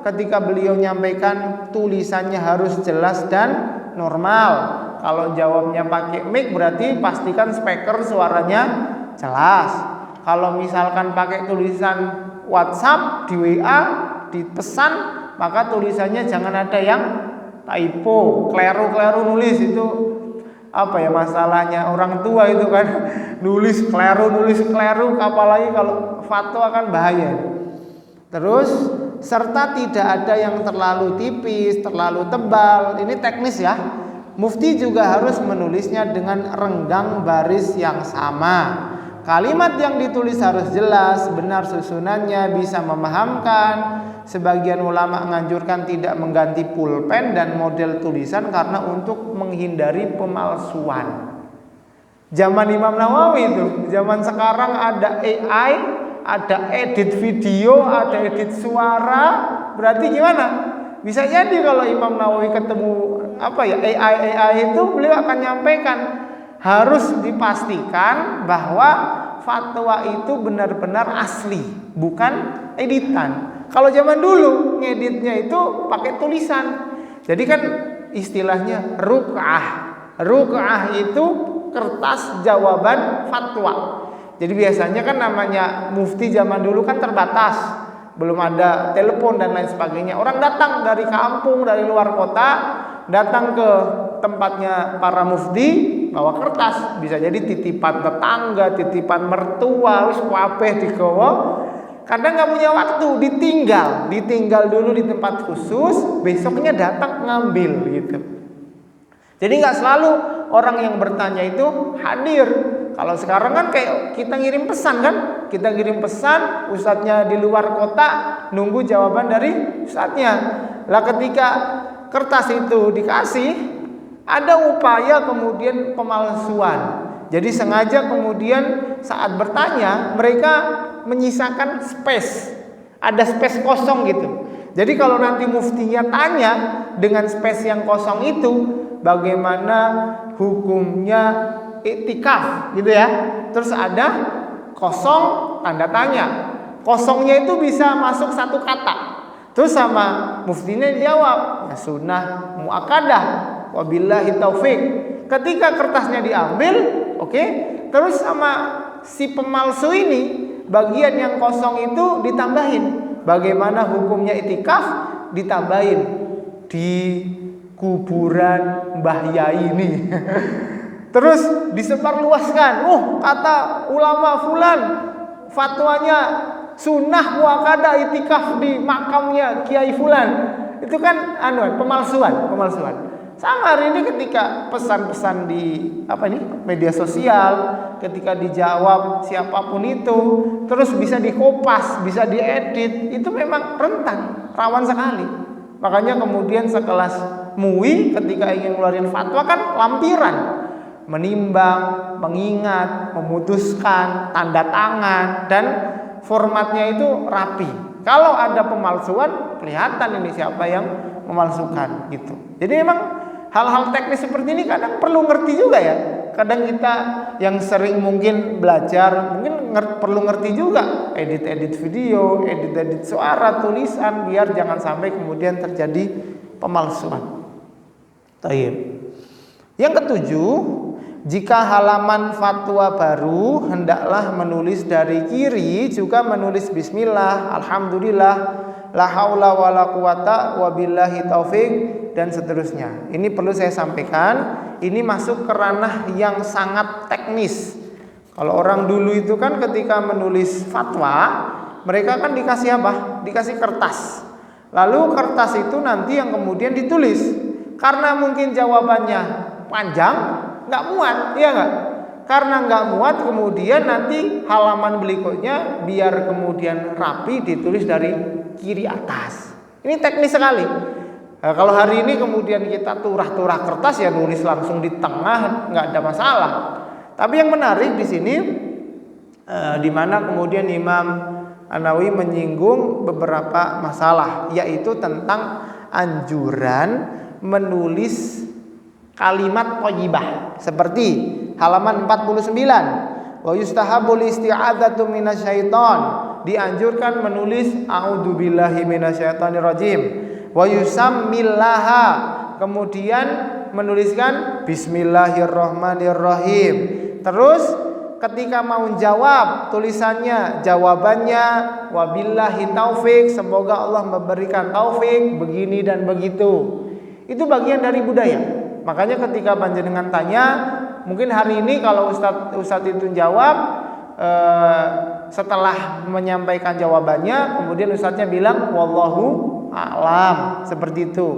ketika beliau nyampaikan tulisannya harus jelas dan normal. Kalau jawabnya pakai mic berarti pastikan speaker suaranya jelas. Kalau misalkan pakai tulisan WhatsApp di WA, di pesan, maka tulisannya jangan ada yang typo, kleru-kleru nulis. Itu apa ya masalahnya orang tua itu kan, nulis kleru, apalagi kalau fatwa kan bahaya. Terus serta tidak ada yang terlalu tipis, terlalu tebal. Ini teknis ya. Mufti juga harus menulisnya dengan renggang baris yang sama. Kalimat yang ditulis harus jelas, benar susunannya, bisa memahamkan. Sebagian ulama menganjurkan tidak mengganti pulpen dan model tulisan karena untuk menghindari pemalsuan. Zaman Imam Nawawi itu, zaman sekarang ada AI, ada edit video, ada edit suara. Berarti gimana? Bisa jadi kalau Imam Nawawi ketemu AI itu, beliau akan nyampaikan, harus dipastikan bahwa fatwa itu benar-benar asli, bukan editan. Kalau zaman dulu ngeditnya itu pakai tulisan. Jadi kan istilahnya ruk'ah. Ruk'ah itu kertas jawaban fatwa. Jadi biasanya kan namanya mufti zaman dulu kan terbatas, belum ada telepon dan lain sebagainya. Orang datang dari kampung, dari luar kota, datang ke tempatnya para mufti, bawa kertas, bisa jadi titipan tetangga, titipan mertua, wis kabeh digawa. Kadang nggak punya waktu, ditinggal dulu di tempat khusus, besoknya datang ngambil gitu. Jadi nggak selalu orang yang bertanya itu hadir. Kalau sekarang kan kayak kita ngirim pesan kan, kita kirim pesan, ustadznya di luar kota, nunggu jawaban dari ustadznya. Lah ketika kertas itu dikasih, ada upaya kemudian pemalsuan. Jadi sengaja kemudian saat bertanya mereka menyisakan space, ada space kosong gitu. Jadi kalau nanti muftinya tanya dengan space yang kosong itu, bagaimana hukumnya iktikaf gitu ya. Terus ada kosong tanda tanya. Kosongnya itu bisa masuk satu kata. Terus sama muftinya jawab, ya sunnah muakkadah, wabillahi taufik. Ketika kertasnya diambil, oke, terus sama si pemalsu ini bagian yang kosong itu ditambahin. Bagaimana hukumnya iktikaf? Ditambahin di kuburan Mbah Yai ini. Terus disebarluaskan. Kata ulama fulan, fatwanya sunnah muakkadah iktikaf di makamnya Kiai fulan. Itu kan pemalsuan. Sama hari ini ketika pesan-pesan di media sosial, ketika dijawab siapapun itu, terus bisa dikopas, bisa diedit, itu memang rentan, rawan sekali. Makanya kemudian sekelas MUI ketika ingin ngeluarin fatwa kan lampiran, menimbang, mengingat, memutuskan, tanda tangan, dan formatnya itu rapi. Kalau ada pemalsuan, kelihatan ini siapa yang memalsukan gitu. Jadi memang hal-hal teknis seperti ini kadang perlu ngerti juga ya. Kadang kita yang sering mungkin belajar mungkin perlu ngerti juga edit video, edit suara, tulisan, biar jangan sampai kemudian terjadi pemalsuan. Taib. Yang ketujuh, jika halaman fatwa baru hendaklah menulis dari kiri juga menulis bismillah, alhamdulillah, la haula wala quwata wabillahi taufik, dan seterusnya. Ini perlu saya sampaikan, ini masuk ke ranah yang sangat teknis. Kalau orang dulu itu kan ketika menulis fatwa, mereka kan dikasih apa? Dikasih kertas. Lalu kertas itu nanti yang kemudian ditulis. Karena mungkin jawabannya panjang, nggak muat, iya nggak? Karena nggak muat, kemudian nanti halaman berikutnya biar kemudian rapi ditulis dari kiri atas. Ini teknis sekali. Nah, kalau hari ini kemudian kita turah-turah kertas ya nulis langsung di tengah, nggak ada masalah. Tapi yang menarik di sini, di mana kemudian Imam An-Nawawi menyinggung beberapa masalah, yaitu tentang anjuran menulis kalimat thayyibah seperti halaman 49. Wa yustahabul isti'adzatu minasyaiton, dianjurkan menulis a'udzubillahi minasyaitonirrajim. Wa yusammillaha, kemudian menuliskan bismillahirrahmanirrahim. Terus ketika mau jawab tulisannya, jawabannya wabillahi taufik, semoga Allah memberikan taufik begini dan begitu. Itu bagian dari budaya. Makanya ketika panjenengan tanya, mungkin hari ini kalau Ustadz itu jawab, setelah menyampaikan jawabannya, kemudian Ustadznya bilang wallahu a'lam, seperti itu.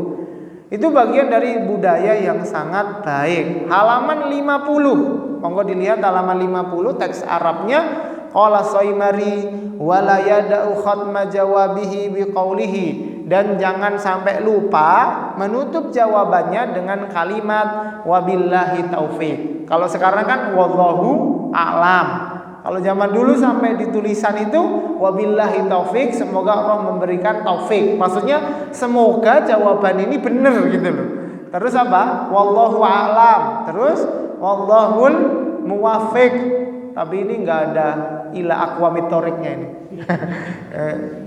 Itu bagian dari budaya yang sangat baik. Halaman 50, monggo dilihat halaman 50 teks Arabnya. Qala Saimari wala yada'u khatma jawabihi biqaulihi, dan jangan sampai lupa menutup jawabannya dengan kalimat wabillahi taufik. Kalau sekarang kan wallahu a'lam. Kalau zaman dulu sampai di tulisan itu wabillahi taufik, semoga Allah memberikan taufik. Maksudnya semoga jawaban ini benar gitu loh. Terus apa? Wallahu a'lam. Terus wallahul muwafiq. Tapi ini enggak ada ila aqwamitoriknya ini.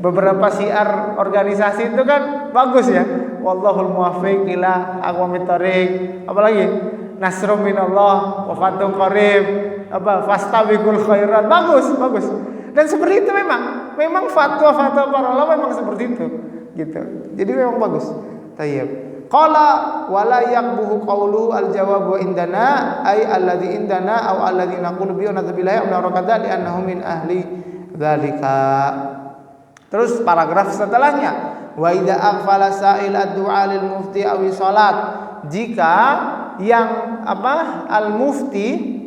Beberapa syiar organisasi itu kan bagus ya. Wallahul muwafiq ila aqwamitorik. Apalagi nasrum minallah wa fathun qarib, apa fastabiqul khairat. Bagus. Dan seperti itu memang fatwa-fatwa para ulama memang seperti itu gitu. Jadi memang bagus. Tayyib. Qala wala yaqbuhu qawluhu al-jawabu indana ay alladhi indana aw alladhi naqulu bi nadzabillahi wa barakatuh li annahu min ahli dzalika. Terus paragraf setelahnya, wa idza aghfala sa'il ad-du'a lil mufti aw salat, jika yang al-mufti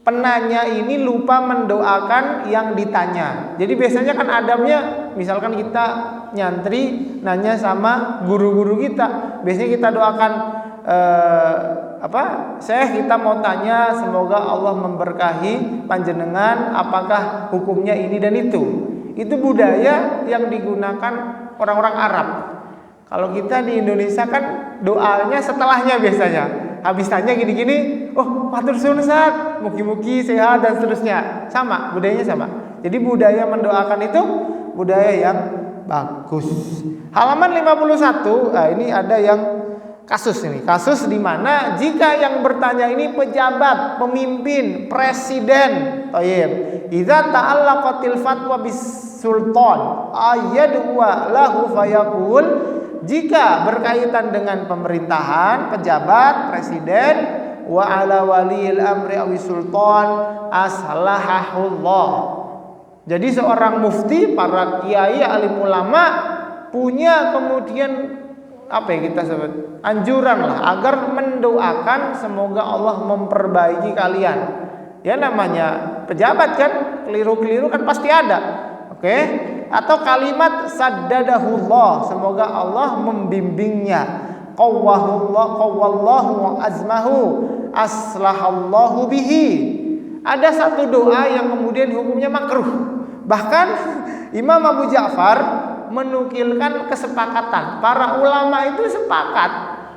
penanya ini lupa mendoakan yang ditanya. Jadi biasanya kan adabnya, misalkan kita nyantri nanya sama guru-guru kita, biasanya kita doakan Syekh, kita mau tanya semoga Allah memberkahi panjenengan, apakah hukumnya ini dan itu. Itu budaya yang digunakan orang-orang Arab. Kalau kita di Indonesia kan doanya setelahnya biasanya. Habis tanya gini-gini, oh matur suwun Ustaz, mugi-mugi sehat dan seterusnya. Sama, budayanya sama. Jadi budaya mendoakan itu budaya yang bagus. Halaman 51, nah ini ada yang kasus ini. Kasus di mana jika yang bertanya ini pejabat, pemimpin, presiden. Thayyib. Idza ta'allaqatil fatwa bis sultan ayyadhu lahu fayaqul, jika berkaitan dengan pemerintahan, pejabat, presiden, wa ala waliyil amri awi sultan aslahahullah. Jadi seorang mufti, para kiai, alim ulama punya kemudian kita sebut anjuran lah agar mendoakan semoga Allah memperbaiki kalian. Ya namanya pejabat kan, keliru-keliru kan pasti ada. Oke? Atau kalimat saddadahullah, semoga Allah membimbingnya. Qawwallahu azmahu aslahallahu bihi. Ada satu doa yang kemudian hukumnya makruh. Bahkan Imam Abu Ja'far menukilkan kesepakatan. Para ulama itu sepakat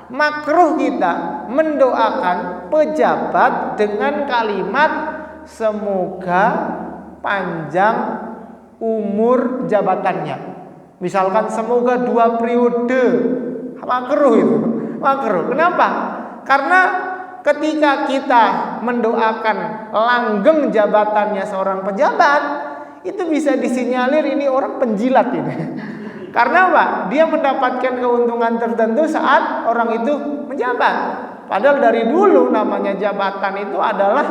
makruh kita mendoakan pejabat dengan kalimat semoga panjang umur jabatannya. Misalkan semoga 2 periode. Makruh itu. Makruh. Kenapa? Karena ketika kita mendoakan langgeng jabatannya seorang pejabat, itu bisa disinyalir ini orang penjilat ini. Karena apa? Dia mendapatkan keuntungan tertentu saat orang itu menjabat. Padahal dari dulu namanya jabatan itu adalah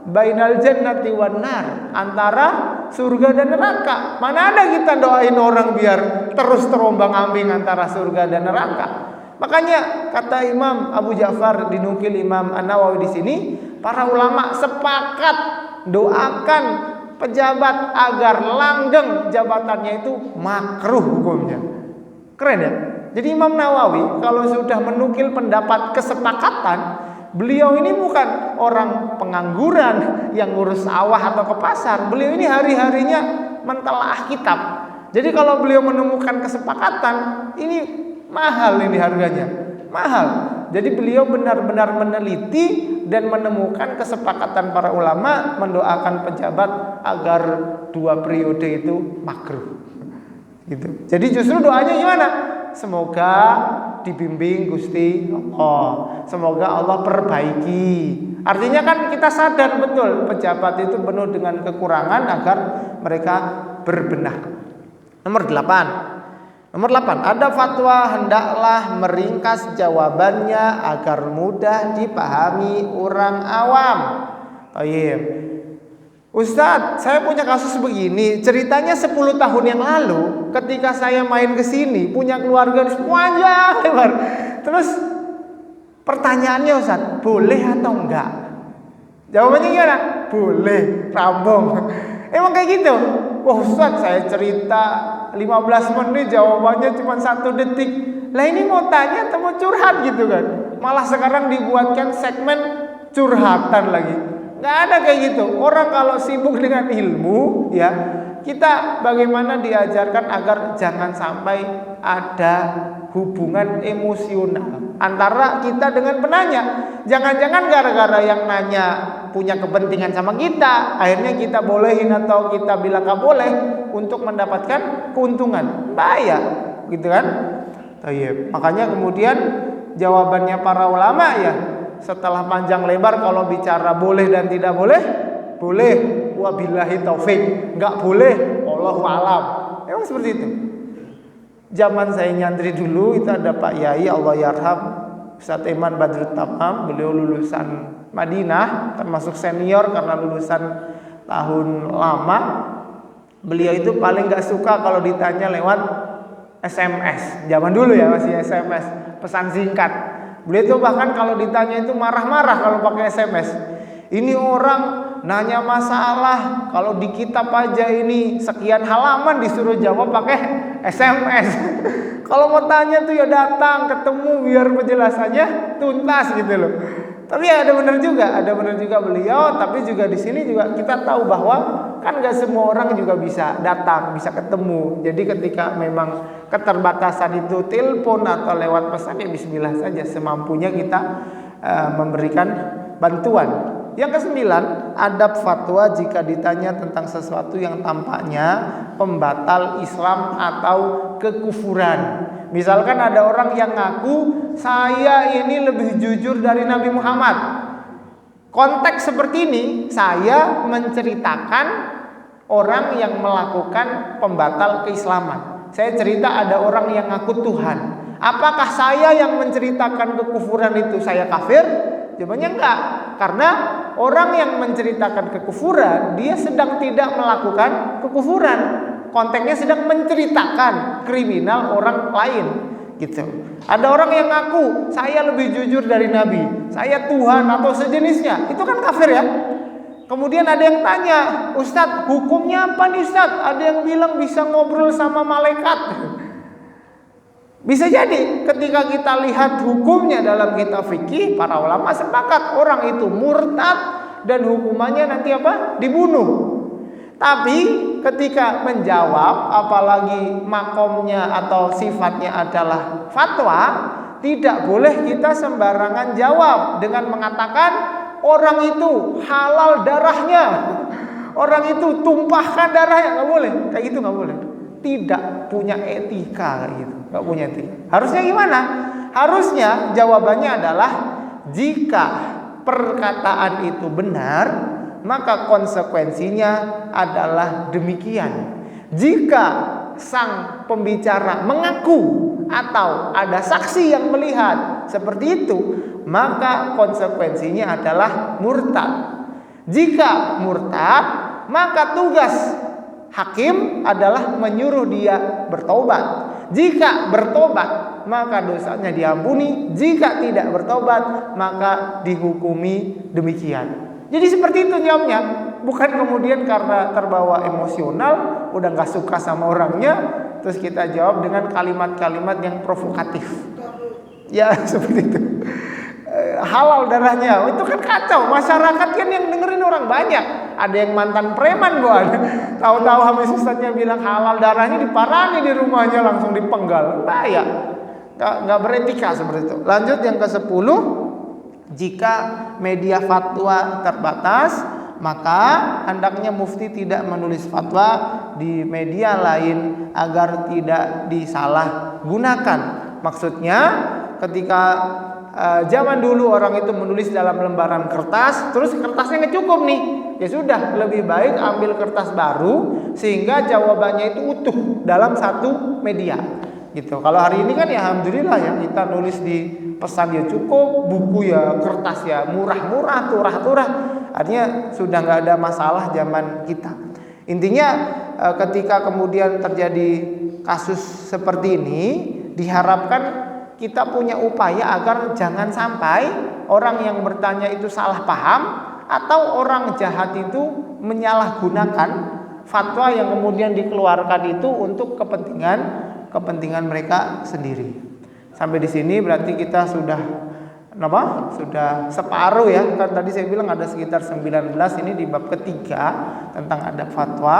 bainal jannati wan nar, antara surga dan neraka. Mana ada kita doain orang biar terus terombang-ambing antara surga dan neraka. Makanya kata Imam Abu Ja'far, dinukil Imam An-Nawawi di sini, para ulama sepakat doakan pejabat agar langgeng jabatannya itu makruh hukumnya. Keren ya? Jadi Imam Nawawi kalau sudah menukil pendapat kesepakatan, beliau ini bukan orang pengangguran yang ngurus sawah atau ke pasar. Beliau ini hari-harinya mentelaah kitab. Jadi kalau beliau menemukan kesepakatan, ini mahal ini harganya, mahal. Jadi beliau benar-benar meneliti dan menemukan kesepakatan para ulama mendoakan pejabat agar 2 periode itu makruh. Gitu. Jadi justru doanya gimana? Semoga dibimbing Gusti Allah. Semoga Allah perbaiki. Artinya kan kita sadar betul pejabat itu penuh dengan kekurangan agar mereka berbenah. Nomor 8, ada fatwa hendaklah meringkas jawabannya agar mudah dipahami orang awam. Baik. Ustadz, saya punya kasus begini. Ceritanya 10 tahun yang lalu, ketika saya main ke sini, punya keluarga panjang lebar. Terus pertanyaannya, Ustadz, boleh atau enggak? Jawabannya gimana? Boleh, rambung. Emang kayak gitu? Wah Ustadz, saya cerita 15 menit jawabannya cuma 1 detik. Lah ini mau tanya atau mau curhat gitu kan? Malah sekarang dibuatkan segmen curhatan lagi. Nggak ada kayak gitu. Orang kalau sibuk dengan ilmu, ya kita bagaimana diajarkan agar jangan sampai ada hubungan emosional antara kita dengan penanya. Jangan-jangan gara-gara yang nanya punya kepentingan sama kita, akhirnya kita bolehin atau kita bilang nggak boleh untuk mendapatkan keuntungan. Bahaya, gitu kan? Makanya kemudian jawabannya para ulama ya, setelah panjang lebar kalau bicara boleh dan tidak boleh, boleh wabillahi taufik, nggak boleh wallahu alam. Emang seperti itu. Zaman saya nyantri dulu itu ada Pak Yai Allah yarham, Ustaz Iman Badrut Tamam, beliau lulusan Madinah, termasuk senior karena lulusan tahun lama. Beliau itu paling nggak suka kalau ditanya lewat SMS. Zaman dulu ya masih SMS, pesan singkat. Beliau itu bahkan kalau ditanya itu marah-marah kalau pakai SMS. Ini orang nanya masalah, kalau di kitab aja ini sekian halaman disuruh jawab pakai SMS. Kalau mau tanya tuh ya datang ketemu biar penjelasannya tuntas gitu loh. Tapi ya ada benar juga beliau. Tapi juga di sini juga kita tahu bahwa kan nggak semua orang juga bisa datang, bisa ketemu. Jadi ketika memang keterbatasan itu telepon atau lewat pesan ya bismillah saja, semampunya kita memberikan bantuan. Yang ke-9, adab fatwa jika ditanya tentang sesuatu yang tampaknya pembatal Islam atau kekufuran. Misalkan ada orang yang ngaku saya ini lebih jujur dari Nabi Muhammad. Konteks seperti ini, saya menceritakan orang yang melakukan pembatal keislaman. Saya cerita ada orang yang ngaku Tuhan. Apakah saya yang menceritakan kekufuran itu saya kafir? Jawabannya enggak. Karena orang yang menceritakan kekufuran, dia sedang tidak melakukan kekufuran. Konteksnya sedang menceritakan kriminal orang lain, gitu. Ada orang yang ngaku saya lebih jujur dari Nabi, saya Tuhan atau sejenisnya, itu kan kafir ya. Kemudian ada yang tanya, Ustadz hukumnya apa nih Ustadz? Ada yang bilang bisa ngobrol sama malaikat. Bisa jadi ketika kita lihat hukumnya dalam kitab fikih, para ulama sepakat orang itu murtad dan hukumannya nanti apa? Dibunuh. Tapi ketika menjawab, apalagi makomnya atau sifatnya adalah fatwa, tidak boleh kita sembarangan jawab dengan mengatakan orang itu halal darahnya, orang itu tumpahkan darahnya, nggak boleh, kayak gitu nggak boleh. Tidak punya etika kayak gitu, nggak punya etika. Harusnya gimana? Harusnya jawabannya adalah jika perkataan itu benar, maka konsekuensinya adalah demikian. Jika sang pembicara mengaku atau ada saksi yang melihat seperti itu, maka konsekuensinya adalah murtad. Jika murtad, maka tugas hakim adalah menyuruh dia bertobat. Jika bertobat, maka dosanya diampuni. Jika tidak bertobat, maka dihukumi demikian. Jadi seperti itu jawabnya. Bukan kemudian karena terbawa emosional, udah gak suka sama orangnya, terus kita jawab dengan kalimat-kalimat yang provokatif. Ya seperti itu. Halal darahnya, itu kan kacau. Masyarakat kan yang dengerin orang banyak. ada yang mantan preman gua. Tahu-tahu habis ustadznya bilang halal darahnya diparani di rumahnya langsung dipenggal. Bahaya. Enggak beretika seperti itu. Lanjut yang ke-10, jika media fatwa terbatas, maka hendaknya mufti tidak menulis fatwa di media lain agar tidak disalahgunakan. Maksudnya ketika zaman dulu orang itu menulis dalam lembaran kertas, terus kertasnya nggak cukup nih, ya sudah, lebih baik ambil kertas baru sehingga jawabannya itu utuh dalam satu media gitu. Kalau hari ini kan ya alhamdulillah ya, kita nulis di pesan ya cukup, buku ya kertas ya murah-murah, turah-turah, artinya sudah nggak ada masalah zaman kita. Intinya ketika kemudian terjadi kasus seperti ini, diharapkan kita punya upaya agar jangan sampai orang yang bertanya itu salah paham atau orang jahat itu menyalahgunakan fatwa yang kemudian dikeluarkan itu untuk kepentingan mereka sendiri. Sampai di sini berarti kita sudah separuh ya. Kan tadi saya bilang ada sekitar 19, ini di bab ketiga tentang adab fatwa.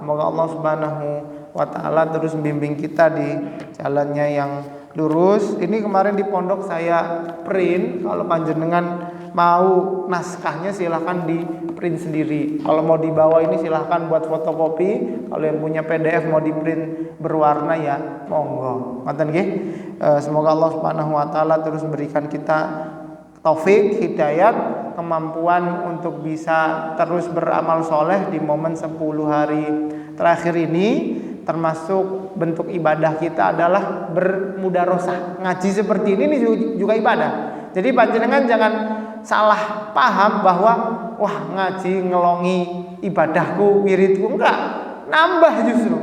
Semoga Allah Subhanahu wa taala terus membimbing kita di jalannya yang lurus. Ini kemarin di pondok saya print, kalau panjenengan mau naskahnya silahkan di print sendiri. Kalau mau dibawa ini silahkan buat fotokopi. Kalau yang punya PDF mau di print berwarna ya monggo. Ngoten nggih. Semoga Allah Subhanahu wa taala terus memberikan kita taufik, hidayat, kemampuan untuk bisa terus beramal soleh di momen 10 hari terakhir ini. Termasuk bentuk ibadah kita adalah bermudarosah. Ngaji seperti ini juga ibadah. Jadi panjenengan jangan salah paham bahwa wah ngaji ngelongi ibadahku, wiridku. Enggak, nambah justru.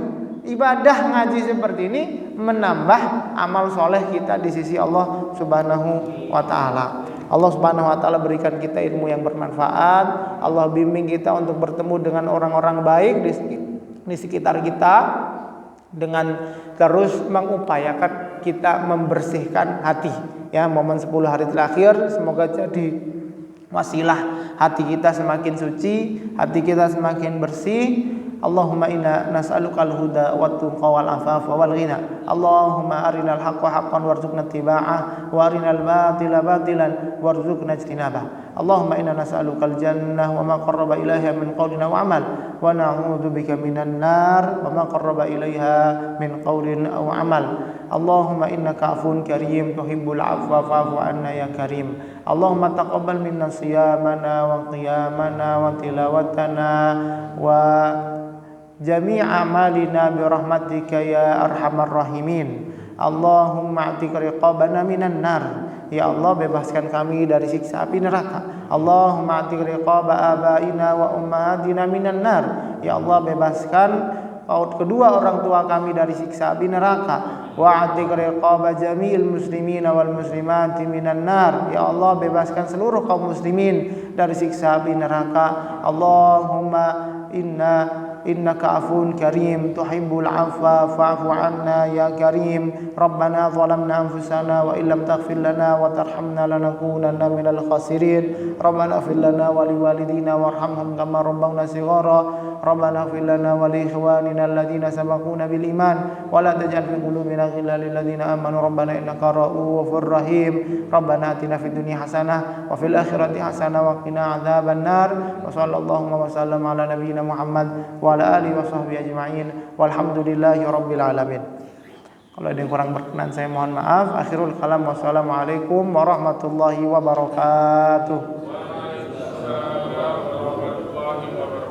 Ibadah ngaji seperti ini menambah amal soleh kita di sisi Allah Subhanahu wa taala. Allah Subhanahu wa taala berikan kita ilmu yang bermanfaat. Allah bimbing kita untuk bertemu dengan orang-orang baik di sekitar kita, dengan terus mengupayakan kita membersihkan hati ya. Momen 10 hari terakhir semoga jadi wasilah hati kita semakin suci, hati kita semakin bersih. Allahumma inna nas'alukal huda wat tuqa wal afafa wal ghina. Allahumma arinal haqqa haqqan warzuqna ittiba'ah wa arinal batila batilan warzuqna ijtinabah. Allahumma inna nas'alukal jannah wa ma qarraba ilaiha min qawlin aw amal wa na'udzubika minan nar wa ma qarraba ilaiha min qawlin aw amal. Allahumma innaka afun karim tuhibbul afwa fa'fu anna ya karim. Allahumma taqabbal minna siyamana wa qiyamana wa tilawatana wa jami'a amalina bi rahmatika ya arhamar rahimin. Allahumma atik riqabana minan nar. Ya Allah, bebaskan kami dari siksa api neraka. Allahumma atik riqaba abaina wa ummahatina minan nar. Ya Allah, bebaskan kedua orang tua kami dari siksa api neraka. Wa atik riqaba jami'il muslimina wal muslimati minan nar. Ya Allah, bebaskan seluruh kaum muslimin dari siksa api neraka. Allahumma innaka afun karim tuhibbul afwa fa'fu anna ya karim. Rabbana zalamna anfusana wa illam taghfir lana wa tarhamna lanakunanna minal khasirin. Rabbana ighfir lana wa liwalidina warhamhum kama rabbawna shighara. Rabbana ighfir lana wa li ikhwanina alladhina sabaquna bil iman wa la taj'al fi qulubina ghillan lil ladzina amanu rabbana innaka ra'ufur rahim. Rabbana atina fid dunya hasanah wa fil akhirati hasanah wa qina adzaban nar. Wa sallallahu wa sallam ala nabiyyina Muhammad wa ala alihi wa sahbihi ajma'in walhamdulillahi rabbil alamin. Kalau ada yang kurang berkenan saya mohon maaf. Akhirul kalam, wassalamualaikum warahmatullahi wabarakatuh.